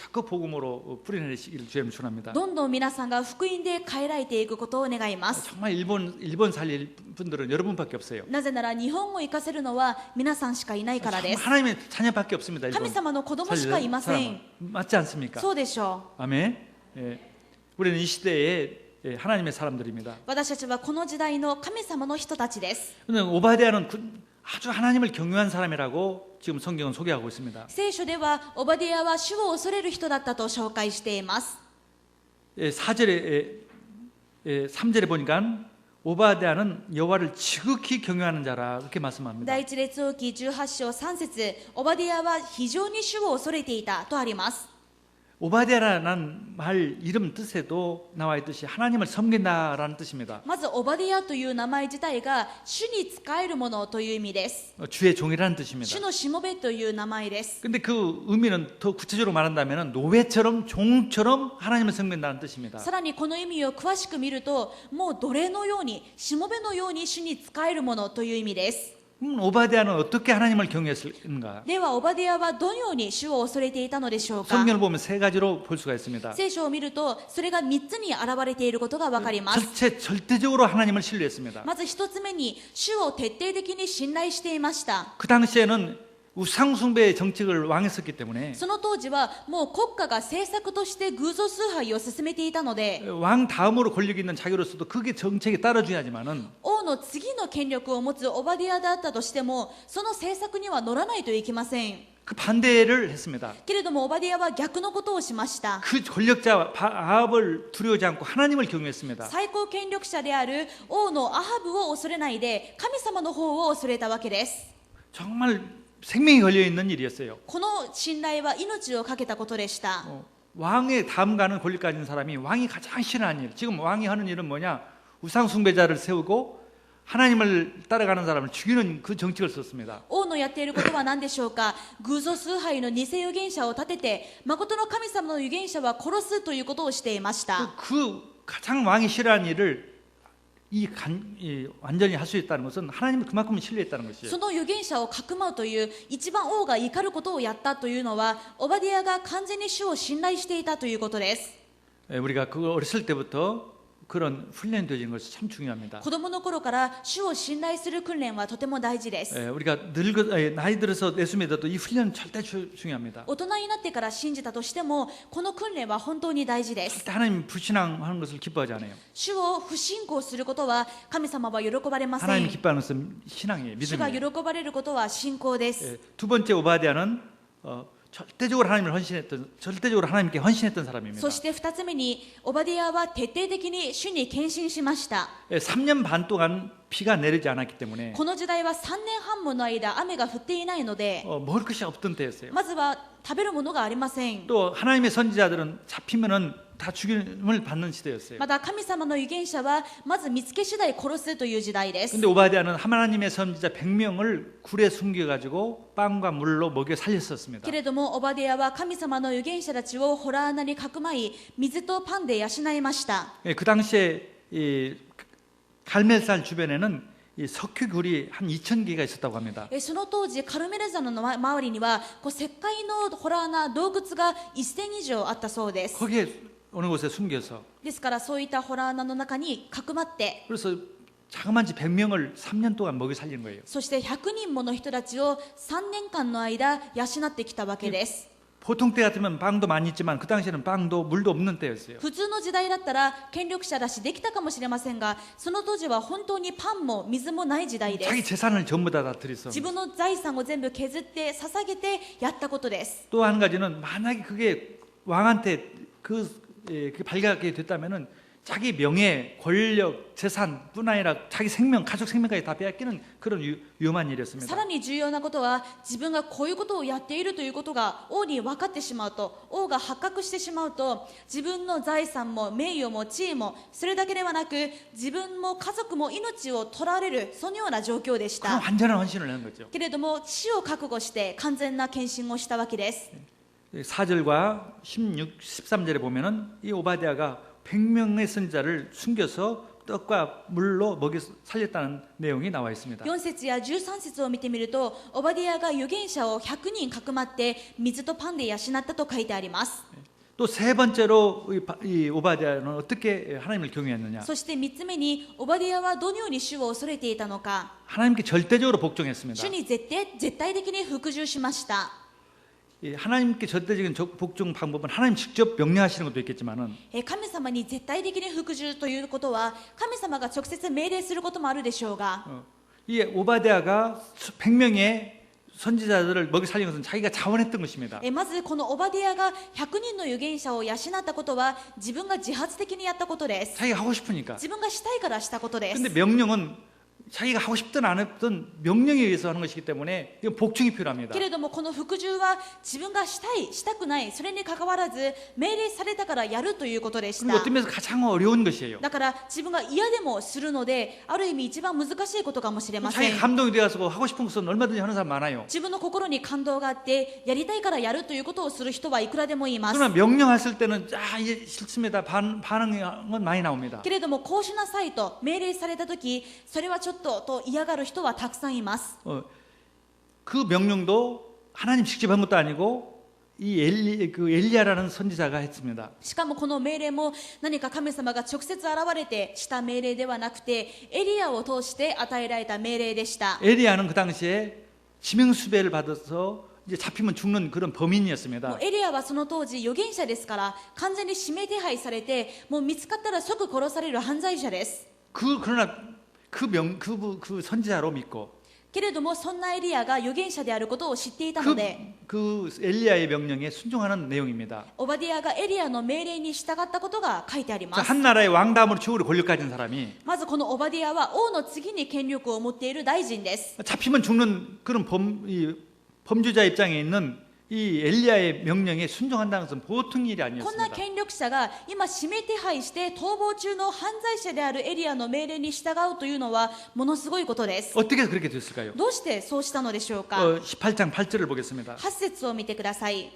뿌리내리시기를 주님 축원합니다. どんどん皆さんが福音で変えられていくことを願います。 정말 일본 살릴 분들은 여러분밖에 없어요. なぜなら日本を生かせるのは皆さんしかいないからです。 하나님의 자녀밖에 없습니다. 神 일본 様の子供しかいません。 맞지 않습니까? そうでしょう。 아멘. 예. 우리는 이 시대에 하나님의 사람들입니다. 私たちはこの時代の神様の人たちです。 근데 오바댜는 아주 하나님을 경외한 사람이라고 지금 성경은 소개하고 있습니다. 聖書ではオバディアは主を恐れる人だったと紹介しています。 3절에 보니까 오바댜는 여호와를 지극히 경외하는 자라 그렇게 말씀합니다. 第一列王記18章3節、オバディアは非常に主を恐れていたとあります。 오바댜라는 말 이름 뜻에도 나와 있듯이 하나님을 섬긴다라는 뜻입니다. まずオバディアという名前自体が主に仕えるものという意味です。 주의 종이라는 뜻입니다. 主のしもべという名前です。 근데 그 의미는 더 구체적으로 말한다면 노예처럼 종처럼 하나님을 섬긴다는 뜻입니다. さらにこの意味を詳しく見ると、もう奴隷のように、しもべのように主に仕えるものという意味です。 오바댜는 어떻게 하나님을 경외했을까? ではオバディアはどのように主を恐れていたのでしょうか。 성경을 보면 세 가지로 볼 수가 있습니다. 聖書を見るとそれが3つに現れていることがわかります。 절대적으로 하나님을 신뢰했습니다. まず1つ目に主を徹底的に信頼していました。 그 당시에는 우상숭배의 정책을 왕이 썼기 때문에 その当時はもう国家が政策として偶像崇拝を進めていたので、 왕 다음으로 권력이 있는 자기로서도 그게 정책에 따라줘야지만은 王の次の権力を持つオバディアであったとしてもその政策には乗らないといけません。 그 반대를 했습니다. けれどもオバディアは逆のことをしました。 그 권력자 아합을 두려워하지 않고 하나님을 경외했습니다. 最高権力者である王のアハブを恐れないで神様の方を恐れたわけです。 정말 생명이 걸려 있는 일이었어요. この信頼は命を懸けたことでした。 왕의 다음 가는 권력 가진 사람이 왕이 가장 싫어하는 일. 지금 왕이 하는 일은 뭐냐? 우상숭배자를 세우고 하나님을 따라가는 사람을 죽이는 그 정책을 썼습니다. 王のやっていることは何でしょうか。偶像崇拝の偽預言者を立てて誠の神様の預言者は殺すということをしていました。 그 가장 왕이 싫어하는 일을 완전히 할 수 있다는 것은 하나님을 그만큼 신뢰했다는 것이에요. その預言者をかくまうという一番王が怒ることをやったというのはオバディアが完全に主を信頼していたということです。 우리가 그거 어렸을 때부터 그런 훈련이 되는 것이 참 중요합니다. 子供の頃から主を信頼する訓練はとても大事です。 우리가 나이 들어서 예수 믿어도 이 훈련은 절대 중요합니다. 大人になってから信じたとしてもこの訓練は本当に大事です。 절대 하나님 불신앙하는 것을 기뻐하지 않아요. 主を不信仰することは神様は喜ばれませ 하나님이 ん。 기뻐하는 것은 신앙이에요. 主が喜 믿음이에요. ばれることは信仰です。 두 번째 오바댜는 절대적으로 하나님께 헌신했던 사람입니다. そして2つ目にオバディアは徹底的に主に献身しました。 3년 반 동안 비가 내리지 않았기 때문에 この時代は3年半もの間雨が降っていないので 먹을 것이 없던 때였어요. まずは食べるものがありません。 또 하나님의 선지자들은 잡히면은 다 죽임을 받는 시대였어요. また神様の預言者はまず見つけ次第殺すという時代です。 근데 오바댜는 하나님의 선지자 100명을 굴에 숨겨가지고 빵과 물로 먹여 살렸었습니다. けれどもオバディアは神様の預言者たちを洞穴にかくまい水とパンで養いました。 그 당시에 이 갈멜산 주변에는 이 석회굴이 한 2,000개가 있었다고 합니다. その当時カルメル山の周りには石灰の洞穴洞窟が1000以上あったそうです。 거기에 어느 곳에 숨겨서 ですからそういった洞穴の中にかくまって 그래서 자그마치 100명을 3년 동안 먹여 살린 거예요. そして100人もの人たちを3年間の間養ってきたわけです。 보통 때 같으면 빵도 많이 있지만 그 당시에는 빵도 물도 없는 때였어요. 普通の時代だったら権力者だしできたかもしれませんが、その当時は本当にパンも水もない時代で 자기 す。 재산을 전부 다 드렸어. 自分の財産を全部削って捧げてやったことです。 또 한 가지는 만약에 그게 왕한테 그게 발각이 됐다면은 자기 명예, 권력, 재산뿐 아니라 자기 생명, 가족 생명까지 다 빼앗기는 그런 위험한 さ 일이었습니다. らに重要なことは、自分がこういうことをやっているということが王に分かってしまうと、王が発覚してしまうと、自分の財産も名誉も地位も、それだけではなく自分も家族も命を取られる、そのような状況でし 그런 た。 완전한 헌신을 한 거죠. けれども死を覚悟して完全な献身をしたわけです。 4절과 16, 13절에 보면은 이 오바댜가 100명의 선지자를 숨겨서 떡과 물로 먹여 살렸다는 내용이 나와 있습니다. 4節や13節を見てみると、オバディアが預言者を100人かくまって水とパンで養ったと書いてあります。 또 세 번째로 이 오바댜는 어떻게 하나님을 경외했느냐? そして3つ目に、オバディアはどのように主を恐れていたのか。 하나님께 절대적으로 복종했습니다. 主に絶対的に服従しました。 이 하나님께 절대적인 복종 방법은 하나님 직접 명령하시는 것도 있겠지만은 神様に絶対的に服従ということは、神様が直接命令することもあるでしょうが、 이 오바댜가 100명의 선지자들을 먹여 살린 것은 자기가 자원했던 것입니다. まずこのオバディアが100人の預言者を養ったことは、自分が自発的にやったことです。 자기가 하고 싶으니까. 自分がしたいからしたことです。 근데 명령은 자기가 하고 싶든 안 했든 명령에 의해서 하는 것이기 때문에 이건 복종이 필요합니다. けれどもこの服従は自分がしたいしたくない、それに関わらず命令されたからやるということでし 그리고 た。 어떤 면에서 가장 어려운 것이에요. だから自分が嫌でもするので、ある意味一番難しいことかもしれませ 자기가 ん。 감동이 되어서 하고 싶은 것은 얼마든지 하는 사람 많아요. 自分の心に感動があってやりたいからやるということをする人はいくらでもいます。 그러나 명령했을 때는 이게 싫습니다. 반응은 많이 나옵니다. けれどもこうしなさいと命令された時、それはちょっとと嫌がる人はたくさんいます。 그 명령도 하나님 직접 한 것도 아니고 이 엘리야라는 선지자가 했습니다. しかもこの命令も何か神様が直接現れてした命令ではなくて、エリアを通して与えられた命令でした。 엘리야는 그 당시에 지명수배를 받아서 이제 잡히면 죽는 그런 も 범인이었습니다. うエリアはその当時預言者ですから、完全に指名手配されて、もう見つかったら即殺される犯罪者です。 그러나 그 선지자로 믿고 けれどもそんなエリアが預言者であることを知っていたので、 그 엘리야의 명령에 순종하는 내용입니다. オバディアがエリアの命令に従ったことが書いてありま 자, す。 한 나라의 왕 다음으로 최고로 권력 가진 사람이 まずこのオバディアは王の次に権力を持っている大臣です。 잡히면 죽는 그런 범죄자 입장에 있는 이 엘리야의 명령에 순종한다는 것은 보통 일이 こんな 아니었습니다. 権力者が今指名手配して逃亡中の犯罪者であるエリアの命令に従うというのはものすごいことです。 어떻게 그렇게 됐을까요? どうしてそうしたのでしょうか。 18장 8절을 보겠습니다. 8節を見てください。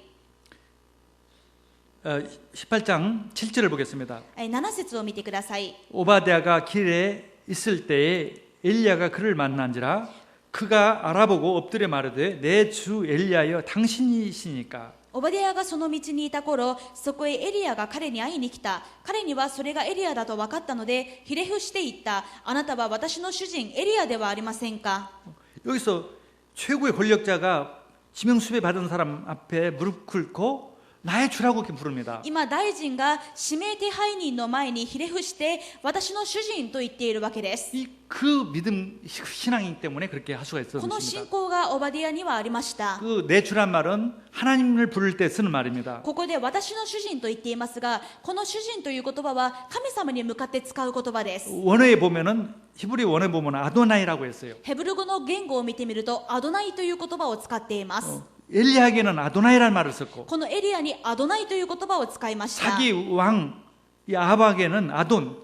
18장 7절을 보겠습니다. 7節を見てください。 오바댜가 길에 있을 때에 엘리야가 그를 만난지라 그가 알아보고 엎드려 마르되 내 주 엘리야여 당신이시니까. オバディアがその道にいた頃、そこへエリアが彼に会いに来た。彼にはそれがエリアだと分かったので、ひれ伏して言った。あなたは私の主人エリアではありませんか。 여기서 최고의 권력자가 지명수배 받은 사람 앞에 무릎 꿇고 나의 주라고 이렇게 부릅니다. 今大臣が指名手配人の前にひれ伏して私の主人と言っているわけです。 그 믿음 신앙이기 때문에 그렇게 할 수가 この信 있었습니다. 仰がオバディアにはありました。 그 내 주란 말은 하나님을 부를 때 쓰는 말입니다. ここで私の主人と言っていますが、この主人という言葉は神様に向かって使う言葉です。 원어에 보면은 히브리 원어에 보면 아도나이라고 했어요. ヘブル語の言語を見てみるとアドナイという言葉を使っています。 엘리야에게는 아도나이라는 말을 썼고 このエリアにアドナイという言葉を使いました。 자기 왕 이 아합에게는 아돈,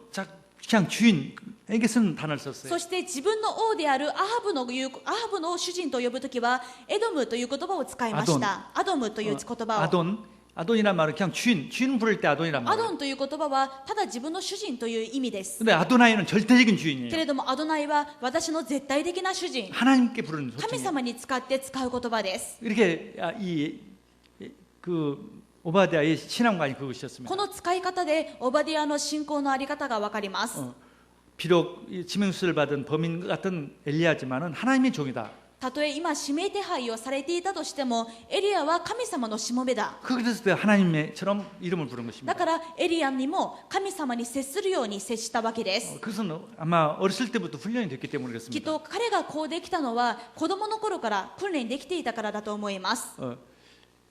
그냥 주인에게 쓰는 단어를 썼어요. そして自分の王であるアハブの主人と呼ぶときはエドムという言葉を使いました。アドムという言葉を。 아돈이란 말은 그냥 주인 부를 때 아돈이란 ア 말이에요. ドンという言葉はただ自分の主人という意味です。 근데 아도나이는 절대적인 け 주인이에요. れどもアドナイは私の絶対的な主人、 하나님께 부르는 神 호칭이에요. 様に使って使う言葉です。 이렇게 그 오바댜의 신앙관이 그것이었습니다. この使い方でオバディアの信仰のあり方がわかります。 비록 이 지명수를 받은 범인 같은 엘리야지만은 하나님의 종이다. たとえ今指名手配をされていたとしても、エリアは神様のしもべだ。 그랬을 때 하나님처럼 이름을 부른 だ 것입니다. からエリアにも神様に接するように接したわけです。 그것은 아마 어렸을 때부터 훈련이 됐기 때문에 きっ 그렇습니다. と彼がこうできたのは子供の頃から訓練できていたからだと思います。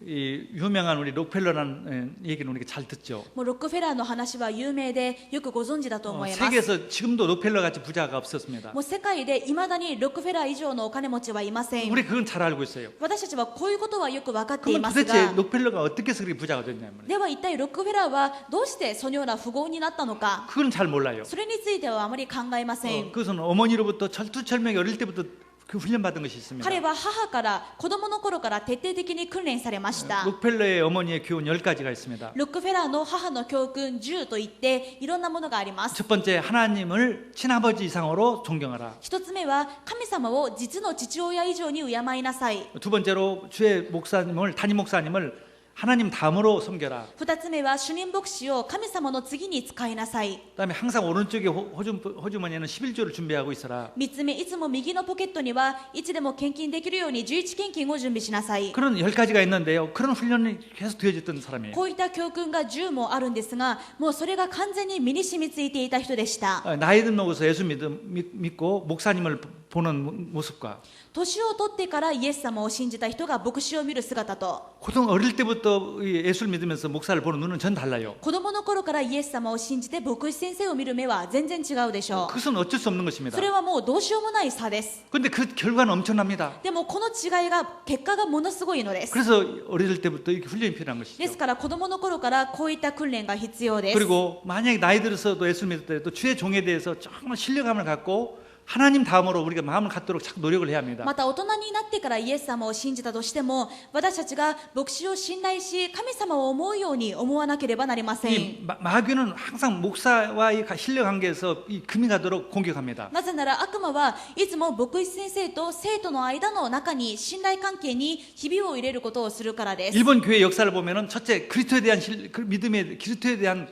이 유명한 우리 록펠러라는 얘기는 우리가 잘 듣죠. もうロックフェラーの話は有名でよくご存知だと思います。 세계에서 지금도 록펠러 같이 부자가 없었습니다. もう世界でいまだにロックフェラー以上のお金持ちはいません。 우리 그건 잘 알고 있어요. 私たちはこういうことはよく分かってい 그러면 ます 도대체 が、 록펠러가 어떻게 해서 그렇게 부자가 됐냐면 では一体ロックフェラーはどうしてそのような富豪になったのか、 그건 잘 몰라요. それについてはあまり考えません。 그것은 어머니로부터 철두철미하게 어릴 때부터 그 훈련받은 것이 있습니다. 彼は母から子供の頃から徹底的に訓練されました。 록펠러의 어머니의 교훈 10가지가 있습니다. ロックフェラーの母の教訓10といっていろんなものがあります。 첫 번째, 하나님을 친아버지 이상으로 존경하라. 一つ目は神様を実の父親以上に敬いなさい。 두 번째로 주의 목사님을 담임 목사님을 하나님 다음으로 섬겨라. 二つ目は主任牧師を神様の次に使いなさい。 그다음에 항상 오른쪽에 호주머니에는 11조를 준비하고 있어라. 三つ目、いつも右のポケットにはいつでも献金できるように11献金を準備しなさい。 그런 10가지가 있는데요. 그런 훈련이 계속 되어졌던 사람이에요. こういった教訓が10もあるんですが、もうそれが完全に身に染みついていた人でした。 나이 든 먹어서 예수 믿고 목사님을 보는 모습과 年を取ってからイエス様を信じた人が牧師を見る姿と、 고등 어릴 때부터 예수를 믿으면서 목사를 보는 눈은 전 달라요. 子供の頃からイエス様を信じて牧師先生を見る目は全然違うでしょう。 그것은 어쩔 수 없는 것입니다. それはもうどうしようもない差です。 그런데 그 결과는 엄청납니다. でもこの違いが結果がものすごいのです。 그래서 어릴 때부터 이렇게 훈련이 필요한 で 것이죠. すから子供の頃からこういった訓練が必要です。 그리고 만약에 나이 들어서도 예수를 믿었더라도 주의 종에 대해서 정말 신뢰감을 갖고 하나님 다음으로 우리가 마음을 갖도록 자꾸 노력을 해야 합니다. また大人になってからイエス様を信じたとしても、私たちが牧師を信頼し神様を思うように思わなければなりません。 이 마귀는 항상 목사와의 신뢰 관계에서 이 금이 가도록 공격합니다. なぜなら悪魔はいつも牧師先生と生徒の間の中に信頼関係にひびを入れることをするからです。 일본 교회 역사를 보면은 첫째 그리스도에 대한 믿음의 그리스도에 대한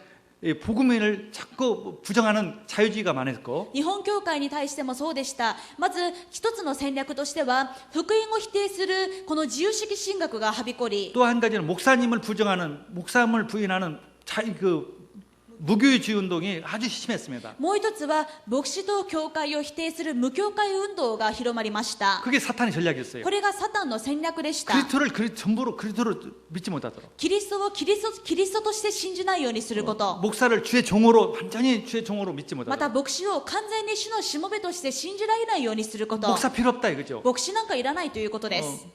복음을 자꾸 부정하는 자유주의가 많았고, 日本教会に対してもそうでした。まず一つの戦略としては福音を否定するこの自由主義神学がはびこり、 또 한 가지는 목사님을 부정하는 목사님을 부인하는 무교주의 운동이 아주 심했습니다. もう一つは牧師と教会を否定する無教会運動が広まりました。 그게 사탄의 전략이었어요. これがサタンの戦略でした。 그리스도를 전부로 그리스도로 믿지 못하도록, キリストをキリストとして信じないようにすること、 목사를 주의 종으로 완전히 주의 종으로 믿지 ま 못하도록. た牧師を完全に主のしもべとして信じられないようにすること。 목사 필요 없다 이거죠. 牧師なんかいらないということです。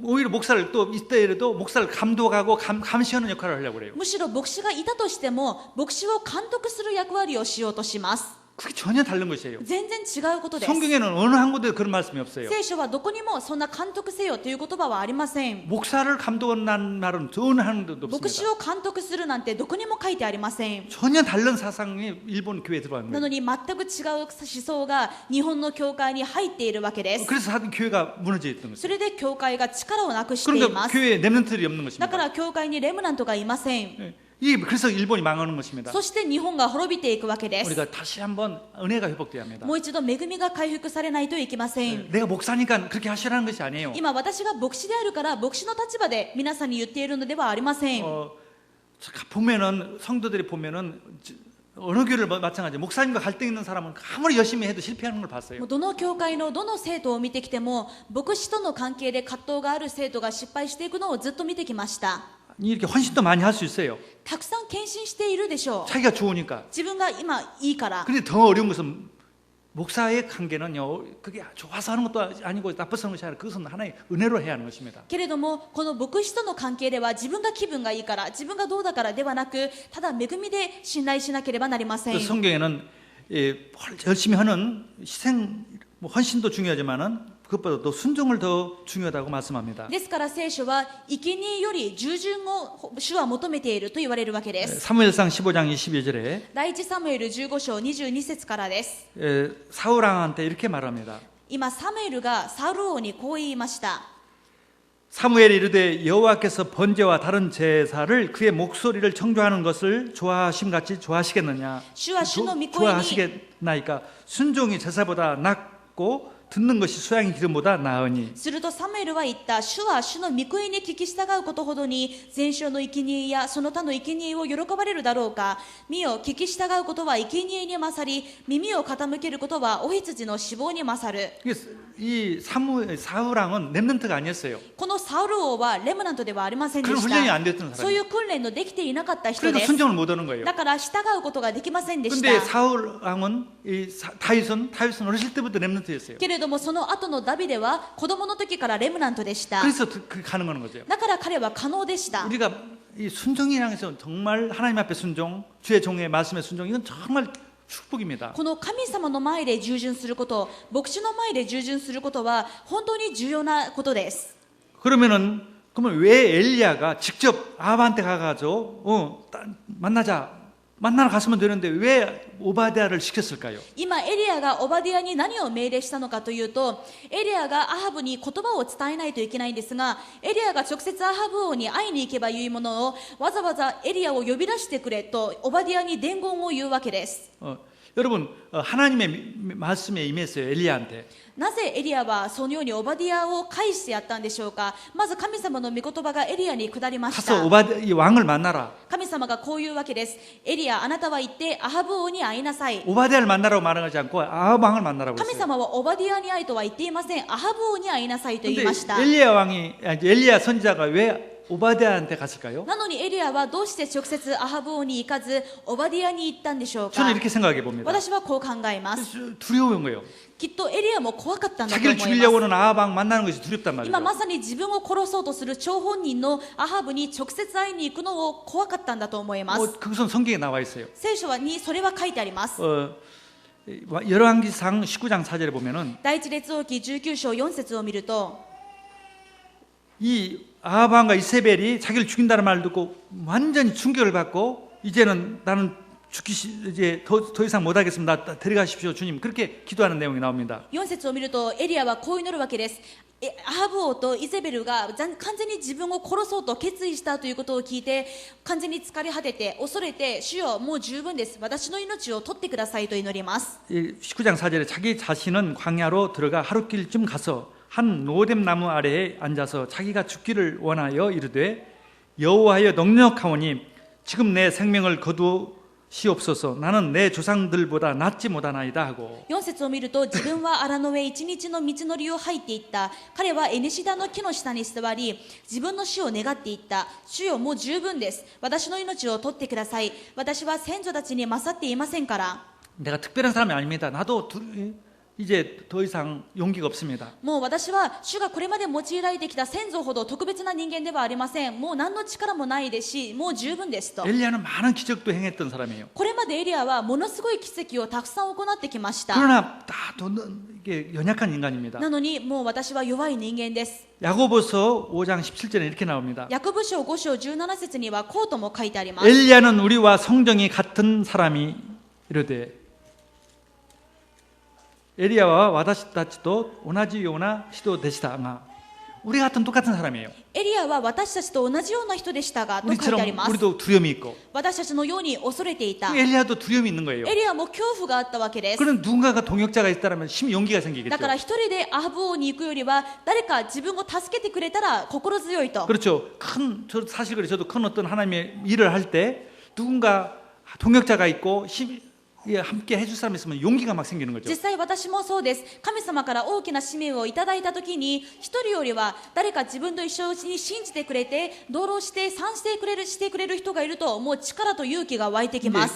오히려 목사를 또 이때라도 목사를 감독하고 감시하는 역할을 하려고 그래요. むしろ牧師がいたとしても牧師を監督する役割をしようとします。 그게 전혀 다른 것이에요. 全然違うことです。 성경에는 어느 한 곳에도 그런 말씀이 없어요. 聖書はどこにもそんな監督せよという言葉はありません。 목사를 감독한다는 말은 어느 한 곳도 牧師 없습니다. を監督するなんてどこにも書いてありません。 전혀 다른 사상이 일본 교회에 들어간 な 거예요. のに全く違う思想が日本の教会に入っているわけです。 그래서 하여튼 교회가 무너져 있던 거죠. それで教会が力をなくしてい 그러니까 ます。 교회에 렘넌트들이 없는 だ 것입니다. から教会にレムナントがいません。 그래서 일본이 망하는 것입니다. そして日本が滅びていくわけです。 우리가 다시 한번 은혜가 회복돼야 합니다. もう一度恵みが回復されないといけません。 내가 목사니까 그렇게 하시라는 것이 아니에요. 今私が牧師であるから牧師の立場で皆さんに言っているのではありません。 보면은 성도들이 보면은 어느 교회를 마찬가지 목사님과 갈등 있는 사람은 아무리 열심히 해도 실패하는 걸 봤어요. どの教会のどの生徒を見てきても牧師との関係で葛藤がある生徒が失敗していくのをずっと見てきました。 이렇게 헌신도 많이 할 수 있어요. たくさん献身しているでしょう。 자기가 좋으니까. 自分が今いいから。 근데 더 어려운 것은 목사의 관계는요, 그게 좋아서 하는 것도 아니고 나빠서 하는 것이 아니라 그것은 하나의 은혜로 해야 하는 것입니다. けれどもこの牧師との関係では自分が気分がいいから自分がどうだからではなく、ただ恵みで信頼しなければなりません。 성경에는 열심히 하는 희생, 헌신도 중요하지만은 그것보다 더 순종을 더 중요하다고 말씀합니다. ですから聖書は生贄より従順を主は求めていると言われるわけです。 사무엘상 15장 22절에 第一サムエル15章22節からです。 사울왕한테 이렇게 말합니다. 今サムエルがサウル王にこう言いました。 사무엘이 이르되 여호와께서 번제와 다른 제사를 그의 목소리를 청조하는 것을 좋아하심같이 좋아하시겠느냐? 주와 주의 좋아하시겠나이까? 순종이 제사보다 낫고 듣는 것이 수양의 기름보다 나으니. するとサムエルは言った。主は主の御声に聞き従うことほどに全焼の生贄やその他の生贄を喜ばれるだろうか。見よ、聞き従うことは生贄に勝り、耳を傾けることはお羊の脂肪に勝る。 이 사울왕은 렘넌트가 아니었어요. このサウル王はレムナントではありませんで 그런 し 훈련이 た。 안 됐던 そうい 사람이에요. う訓練のできていなかった人 그래서 です。 순종을 못 하는 거예요. だから従うことができませんでし 근데 た。 사울왕은 다윗은 어렸을 때부터 렘넌트였어요. けれどもその後のダビデは子供の時からレムナントでした。 그래서 그 가능한 거죠. だから彼は可能でした。 우리가 이 순종이 향해서 정말 하나님 앞에 순종, 주의 종의 말씀에 순종, 이건 정말 축복입니다. この神様の前で従順すること、牧師の前で従順することは本当に重要なことです。 그러면 왜 엘리야가 직접 아합한테 가가지고 만나러 갔으면 되는데 왜 오바댜를 시켰을까요? 今エリアがオバディアに何を命令したのかというと、エリアがアハブに言葉を伝えないといけないんですが、エリアが直接アハブ王に会いに行けばいいものをわざわざエリアを呼び出してくれとオバディアに伝言を言うわけです。 여러분 하나님의 말씀에 임했어요. 엘리야한테. なぜエリアはそのようにオバディアを介してやったんでしょうか。まず神様の御言葉がエリアに下りまし 가서 た。 이 왕을 만나라. 神様がこういうわけです。エリア、あなたは行ってアハブ王に会いなさい。 오바댜를 만나라고 말하지 않고 아합 왕을 만나라고 神 했어요. 様はオバディアに会いとは言っていません。アハブ王に会いなさいと言いました。 근데 엘리야 선지자가 왜 오바댜한테 갔을까요? なのにエリアはどうして直接アハブ王に行かずオバディアに行ったんでしょうか。 저는 이렇게 생각해 봅니다. 私はこう考えます。 두려운 거예요. きっとエリアも怖かったんだと思 자기를 います。 죽이려고 하는 아합 왕 만나는 것이 두렵단 今 말이에요. まさに自分を殺そうとする張本人のアハブに直接会いに行くのを怖かったんだと思います。 그것은 성경에 나와 있어요. 聖書にそれは書いてあります。 열왕기상 19장 4절에 보면은 第一列王記19章4節を見ると、 이 아합 왕과 이세벨이 자기를 죽인다는 말을 듣고 완전히 충격을 받고 이제는 나는 이제 더 이상 못하겠습니다. 데려가십시오 주님. 그렇게 기도하는 내용이 나옵니다. 4節を見るとエリアはこう祈るわけです。アハブ王とイゼベルが完全に自分を殺そうと決意したということを聞いて、完全に疲れ果てて恐れて、主よもう十分です、私の命を取ってくださいと祈ります。 19장 4절에 자기 자신은 광야로 들어가 하룻길쯤 가서 한 로뎀 나무 아래에 앉아서 자기가 죽기를 원하여 이르되 여호와여 넉넉하오니 지금 내 생명을 거두시옵소서. 나는 내 조상들보다 낫지 못하나이다 하고. 4節を見ると、自分は荒野へ一日の道のりを入っていった。彼はエネシダの木の下に座り、自分の死を願っていった。主よもう十分です、私の命を取ってください、私は先祖たちに勝っていませんから。 내가 특별한 사람이 아닙니다. 나도 이제 더 이상 용기가 없습니다. もう私は主がこれまで用いられてきた先祖ほど特別な人間ではありません。もう何の力もないですし、もう十分ですと。 엘리야는 많은 기적도 행했던 사람이에요. これまでエリアはものすごい奇跡をたくさん行ってきました。 그러나 이게 연약한 인간입니다. なのにもう私は弱い人間です。 야고보서 5장 17절에 이렇게 나옵니다. ヤコブ書5章17節にはこうとも書いてあります。 엘리야는 우리와 성정이 같은 사람이 이르되 엘리야와 와다시たちと同じような人でしたが 우리 같은 똑같은 사람이에요. エリアは私たちと同じような人でしたがと書いてあり 우리처럼 ます。 우리도 두려움이 있고 私たちのように恐れていた。 엘리야도 두려움이 있는 거예요. エリアも恐怖があったわけです。 그런 누군가가 동역자가 있다면 용기가 だ 생기겠죠. から一人でアハブ王に行くよりは誰か自分を助けてくれたら心強いと。 그렇죠. 사실 그래 저도 큰 어떤 하나님의 일을 할 때 누군가 동역자가 있고 함께 해줄 사람이 있으면 용기가 막 생기는 거죠. 実際私もそうです。神様から大きな使命をいただいたときに、一人よりは誰か自分と一緒に信じてくれて、同労して賛してくれる人がいると、もう力と勇気が湧いてきます。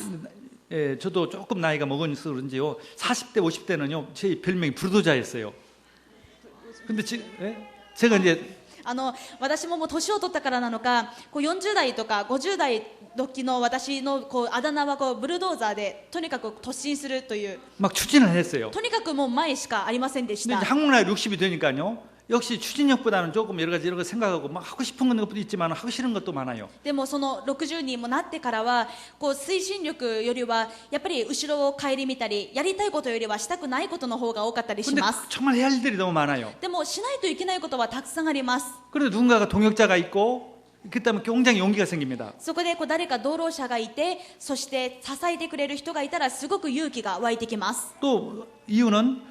저도 조금 나이가 먹어서 그런지요. 40대, 50대는요. 제 별명이 불도자였어요. 근데 제가 이제 私ももう年を取ったからなのか、こう40代とか50代時の私のあだ名はブルドーザーで、とにかく突進するという、 막 추진을 했어요. とにかくもう前しかありませんでし 근데 た。 이제 한국 나이 60이 되니까요. 역시 추진력보다는 조금 여러 가지 생각하고 막 하고 싶은 것도 있지만 하기 싫은 것도 많아요. でもその60にもなってからは推進力よりはやっぱり後ろを顧みたり、やりたいことよりはしたくないことの方が多かったりし 근데 ます。 정말 해야 할 일들이 너무 많아요. でもしないといけないことはたくさんあります。 그런데 누군가가 동역자가 있고 그다음에 굉장히 용기가 생깁니다. そこで誰か同労者がいて、そして支えてくれる人がいたらすごく勇気が湧いてきます。 또 이유는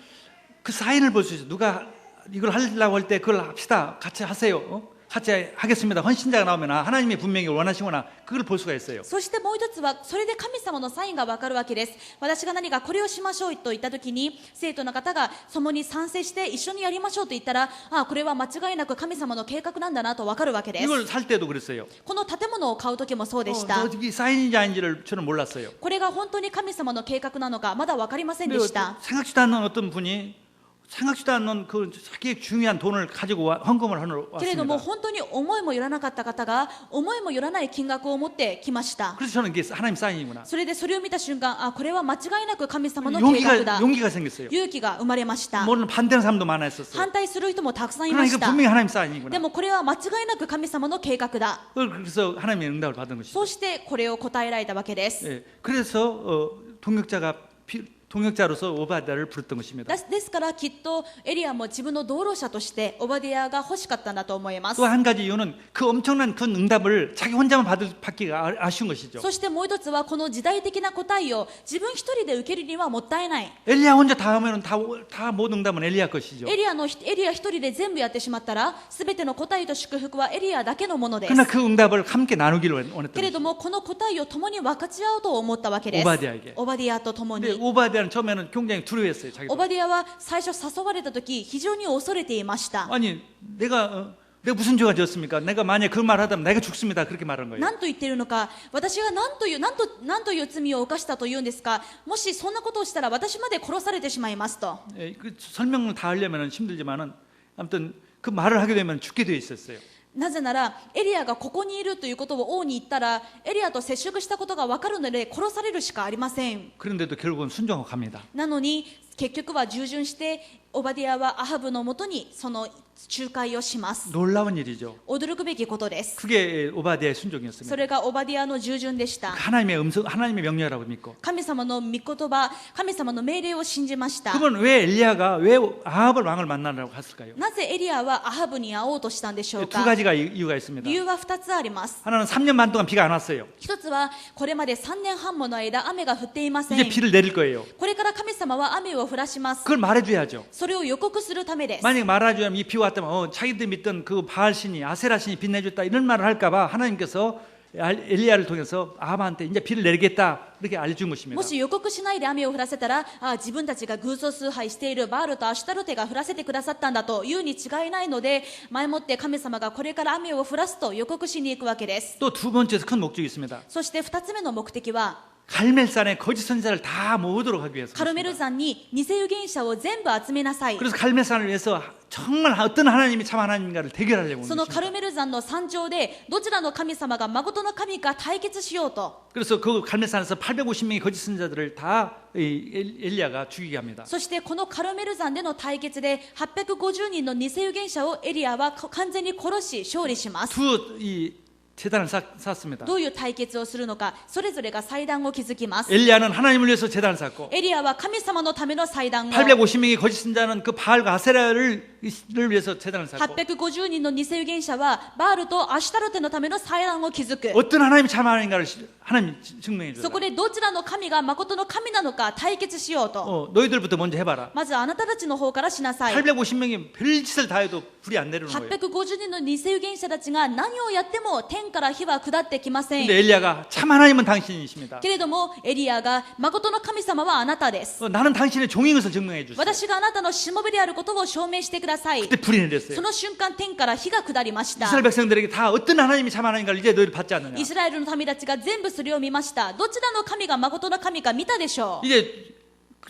그 사인을 볼 수 있어요. 누가 이걸 하려고 할 때 그걸 합시다. 같이 하세요. 같이 하겠습니다. 헌신자가 나오면 하나님이 분명히 원하시구나. 그걸 볼 수가 있어요. そしてもう一つはそれで神様のサインがわかるわけです。私が何かこれをしましょうと言った時に生徒の方が共に賛成して一緒にやりましょうと言ったら、これは間違いなく神様の計画なんだなとわかるわけです。 이걸 살 때도 그랬어요. この建物を買う時もそうでした。 이게 사인인지 아닌지를 저는 몰랐어요. これが本当に神様の計画なのかまだわかりませんでした。 생각지도 않는 어떤 분이 생각지도 않는 그 자기의 중요한 돈을 가지고 헌금을 하러 けれども 왔습니다. 本当に思いもよらなかった方が思いもよらない金額を持ってきました。 그래서 저는 이게 하나님 사인이구나. それでそれを見た瞬間、これは間違いなく神様の計画だ。 용기가 생겼어요. 勇気が生まれました。 물론 반대하는 사람도 많았었어요. 反対する人もたくさんい 그러나 ま 이거 した。 분명히 하나님 で 사인이구나. もこれは間違いなく神様の計画だ。 그래서 하나님의 응답을 받은 것이죠. そしてこれを答えられたわけです。 예, 그래서 동역자로서 오바댜를 부르던 것입니다. ですからきっとエリアも自分の道路者としてオバディアが欲しかったんだと思います。 또 한 가지 이유는 그 엄청난 그 응답을 자기 혼자만 받기가 아쉬운 것이죠. そしてもう一つはこの時代的な答えを自分一人で受けるにはもったいない。 엘리야 혼자 다 하면은 다 모든 응답은 엘리야 것이죠. エリア一人で全部やってしまったら全ての答えと祝福はエリアだけのものです。 그러나 그 응답을 함께 나누기를 け 원했던 れどもこの答えを共に分かち合おうと思ったわけです。 오바댜에게. オバディアと共 근데 に。 오바댜는 처음에는 굉장히 두려워했어요. オ 자기도. バディアは最初誘われた時非常に恐れていました。 아니 내가 무슨 죄가 지었습니까? 내가 만약 그 말 하다면 내가 죽습니다. 그렇게 말한 거예요. 何と言っているのか、私が何という罪を犯したというんですか、もしそんなことをしたら私まで殺されてしまいますと。 예, 그 설명을 다 하려면 힘들지만은 아무튼 그 말을 하게 되면 죽게 돼 있었어요. なぜならエリアがここにいるということを王に言ったらエリアと接触したことが分かるので殺されるしかありません。 그런데도 결국은 순종하고 갑니다. なのに結局は従順してオバディアはアハブのもとにその仲介をします。 놀라운 일이죠. 驚くべきことです。 그게 오바댜의 そ 순종이었습니다. れがオバディアの従順でした。 하나님의 음성, 하나님의 명령이라고 믿고. 神様の御言葉、神様の命令を信じました。 그러면 왜 엘리야가 왜 아합을 왕을 만나려고 했을까요? なぜエリアはアハブに会おうとしたんでしょう 두 か。 가지가 이유가 있습니다. 理由は2つあります。 하나는 3년 반 동안 비가 안 왔어요. 一つはこれまで3年半もの間雨が降っていませ 이제 ん。 비를 내릴 거예요. これから神様は雨を降らします。 그걸 말해줘야죠. それを予告するためです。 만약 말해주면 이 비가 왔다면 자기들이 믿던 그 바알 신이 아세라 신이 빛내줬다 이런 말을 할까봐 하나님께서 엘리야를 통해서 아합한테 이제 비를 내리겠다 이렇게 알려준 것입니다. もし予告しないで雨を降らせたら、自分たちが偶像崇拝しているバールとアシュタロテが降らせてくださったんだというに違いないので、前もって神様がこれから雨を降らすと予告しに行くわけです。 또 두 번째 큰 목적이 있습니다. そして2つ目の目的は 갈멜산에 거짓 선지자를 다 모으도록 하기 위해서. カルメル山に偽預言者を全部集めなさい。 그래서 갈멜산을 위해서 정말 어떤 하나님이 참 하나님인가를 대결하려고 そ 하는 のカ 것입니다. ルメル山の山頂でどちらの神様が誠の神か対決しようと。 그래서 그 갈멜산에서 850명의 거짓 선지자들을 다 엘리야가 죽이게 합니다. そしてこのカルメル山での対決で850人の偽預言者をエリアは完全に殺し勝利します。 두 재단을 쌓았습니다. どういう対決をするのか、それぞれが祭壇を築きます。 엘리야는 하나님을 위해서 재단을 쌓고 エリアは神様のための祭壇を、 850명의 거짓 선지자는 그 바알과 아세라를 위해서 재단을 쌓고 850人の偽預言者はバールとアシュタロテのための祭壇を築く。 어떤 하나님이 참 하나님인가를 하나님 증명해 そ 주라. こでどちらの神が誠の神なのか対決しようと。 너희들부터 먼저 해봐라. まずあなたたちの方からしなさい。 850명이 별짓을 다 해도 불이 안 내리는 거예요. 850人の偽預言者たちが何をやっても天から火は下ってきません。 근데 엘리야가 참 하나님은 당신이십니다. けれどもエリアが誠の神様はあなたです。 나는 당신의 종인 것을 증명해 주세요. 私があなたのしもべであることを証明してください。 그때 불이 내렸어요. その瞬間天から火が下りました。 이스라엘 백성들에게 다 어떤 하나님이 참 하나님인가를 이제 너희들 받지 않느냐. イスラエルの民たちが全部それを見ました。どちらの神が誠の神か見たでしょ 이제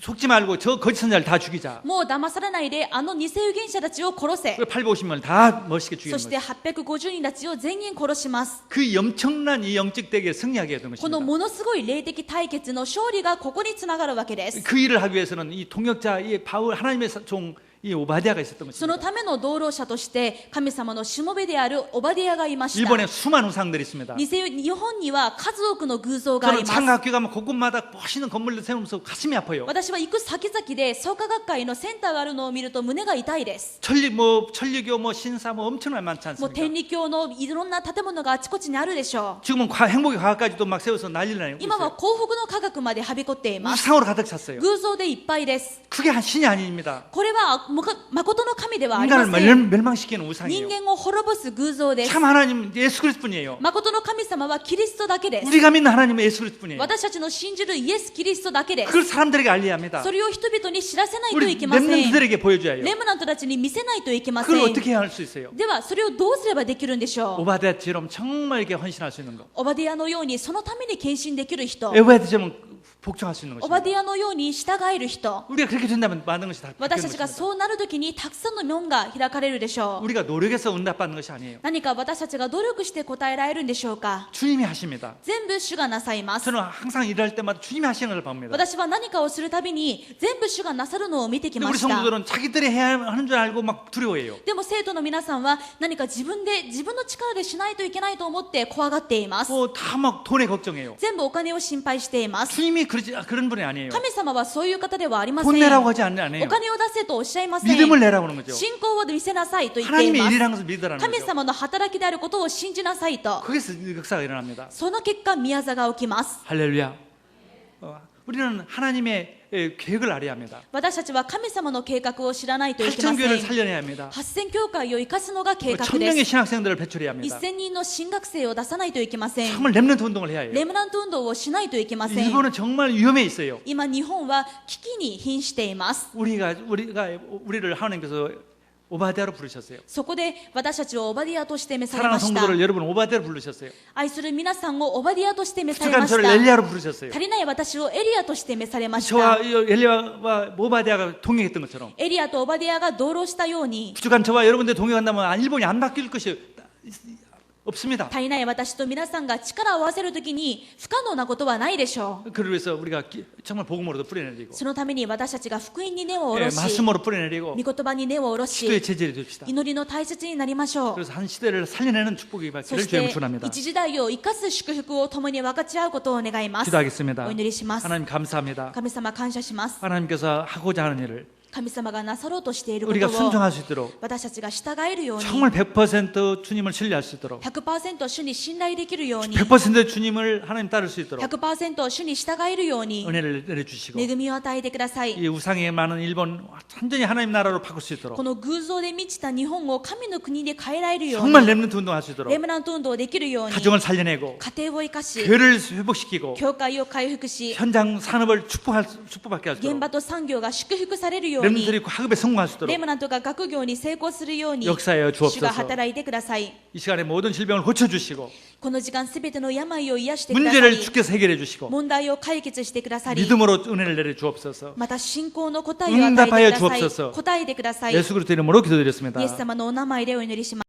속지 말고 저 거짓 선지자를 다 죽이자. う。もう騙されないであの偽預言者たちを殺せ。 850명을 다 멋있게 そ 죽이는 して 거예요. 850人たちを全員殺します。 그 엄청난 이 영적 대계에 승리하게 했던 この 것입니다. ものすごい霊的対決の勝利がここにつながるわけです。 그 일을 하기 위해서는 이 통역자, 이 바울 하나님의 종 이 오바댜가 있었던 その 것입니다. ための道路者として神様のしもべであるオバディアがいました。 일본에 수많은 우상들이 있습니다. 日本には数多くの偶像があり 저는 ます。 창가학교 가면 곳곳마다 멋있는 건물을 세우면서 가슴이 아파요. 私は行く先々で創価学会のセンターがあるのを見ると胸が痛いです。 천리교 신사 엄청나게 많지 もう 않습니까? 天理教のいろんな建物があちこちにあるでしょう。 지금은 행복의 과학까지도 막 세워서 난리를 내고 今は 있어요. 幸福の科学まではびこっています。 우상으로 가득 찼어요. 偶像でいっぱいです。 그게 한 신이 아닙니다. これは誠の神ではありま 인간을 せん。 멸망시키는 人 우상이에요. 間を滅ぼす偶像です。 참 하나님 예수 그리스도뿐이에요. 誠の神様はキリストだけです。 우리가 믿는 하나님은 예수 그리스도뿐이에요. 私たちの信じるイエス・キリストだけです。 그걸 사람들에게 알려야 합니다. それを人々に知らせないと 우리 いけません。レ 렘넌트들에게 보여줘야 해요. ムナントたちに見せないといけませ 그걸 ん。 어떻게 할 수 있어요? ではそれをどうすればできるんでしょう。 오바댜처럼 정말 이렇게 헌신할 수 있는 거. オバディアのようにそのために献身できる人、 오바댜처럼 복종할 수 있는 オバ 것입니다. ディアのように従える人、 우리가 그렇게 된다면 많은 것이 다 바뀌는 私たちが 것입니다. そうなるときにたくさんの門が開かれるでしょう。 우리가 노력해서 응답받는 것이 아니에요. 何か私たちが努力して答えられるんでしょうか。 주님이 하십니다. 全部主がなさいます。 저는 항상 일할 때마다 주님이 하시는 걸 봅니다. 私は何かをするたびに全部主がなさるのを見てき 근데 ま 우리 した。 성도들은 자기들이 해야 하는 줄 알고 막 두려워해요. でも生徒の皆さんは何か自分の力でしないといけないと思って怖がっています。 다 막 돈에 걱정해요. 全部お金を心配しています。 주님이 그런 분이 아니에요. 神様はそういう方ではありませ 돈 ん。 내라고 하지 않아요. お金を出せとおっしゃいません。 믿음을 내라고 하는 거죠. 信仰を見せなさいと言ってい 하나님의 ます。 일이라는 것을 믿으라는 神 거죠. 様の働きであることを信じなさいと。 거기서 역사가 일어납니다. その結果宮座が起きます。 할렐루야. 우리는 하나님의 계획을 알아야 합니다. 私たちは神様の計画を知らないといけませ 8,000교회를 ん。 살려내야 합니다. 8000教会を生かすのが計画 1,000명의 です。 신학생들을 배출해야 합니다. 1000人の新学生を出さないといけません。 정말 렘넌트 운동을 해야 해요. レムナント運動をしないといけません。 일본은 정말 위험해 있어요. 今日本は危機に瀕しています。 우리를 하나님께서 오바댜로 부르셨어요. そこで私たちをオバディアとして召され 사랑하는 ました。 성도들을 여러분 오바댜로 부르셨어요. 愛する皆さんをオバディアとして召され 부족한 まし 저를 た。 엘리야로 부르셨어요. 足りない私をエリアとして召されました。 저와 엘리야와 오바댜가 동행했던 것처럼 エリアとオバディアが同労したように、 부족한 저와 여러분들 동행한다면 일본이 안 바뀔 것이 없습니다. 足りない私と皆さんが力を合わせるときに不可能なことはないでしょう。 그를 위해서 우리가 정말 복음으로도 뿌려내리고 そのために私たちが福音に根を下ろし、 말씀으로 뿌려내리고 御言葉に根を下ろ 기도의 し、 체질이 됩시다. 祈りの大切になりましょう。 그래서 한 시대를 살려내는 축복이 そ 받기를 し 주님을 て 축원합니다. 一時代を生かす祝福を共に分かち合うことを願います。 기도하겠습니다. お祈りします。 하나님 감사합니다. 神様感謝します。 하나님께서 하고자 하는 일을 神様がなさろうとしているこ 우리가 とを 순종할 수 있도록 私たちが従えるように、 정말 100% 주님을 신뢰할 수 있도록 100% 主に信頼できるように、 100% 주님을 하나님 따를 수 있도록 100%主に従えるように 은혜를 내려주시고 恵みを与えてください。 이 우상에 많은 일본 완전히 하나님 나라로 바꿀 수 있도록 この偶像で満ちた日本を神の国で変えられるよう 정말 に、 렘넌트 운동할 수 있도록 レムナント運動できるように、 가정을 살려내고 家庭を生かし、 교회를 회복시키고 教会を回復し、 현장 산업을 축복받게 할 수 現 있도록 場と産業が祝福されるように、 렘넌트들이 학업에 성공할 수 レ 있도록 ムナントが学業に成功するように、 역사하여 主が 주옵소서. 働いてください。 이 시간에 모든 질병을 고쳐주시고 この時間すべての病を癒してくださ 문제를 り、 주께서 해결해 주시고 問題を解決してくださり、 믿음으로 은혜를 내려 주옵소서. また信仰の答えを与えてください。答えてください。イ 예수 그리스도 이름으로 기도드렸습니다. エス様のお名前でお祈りします。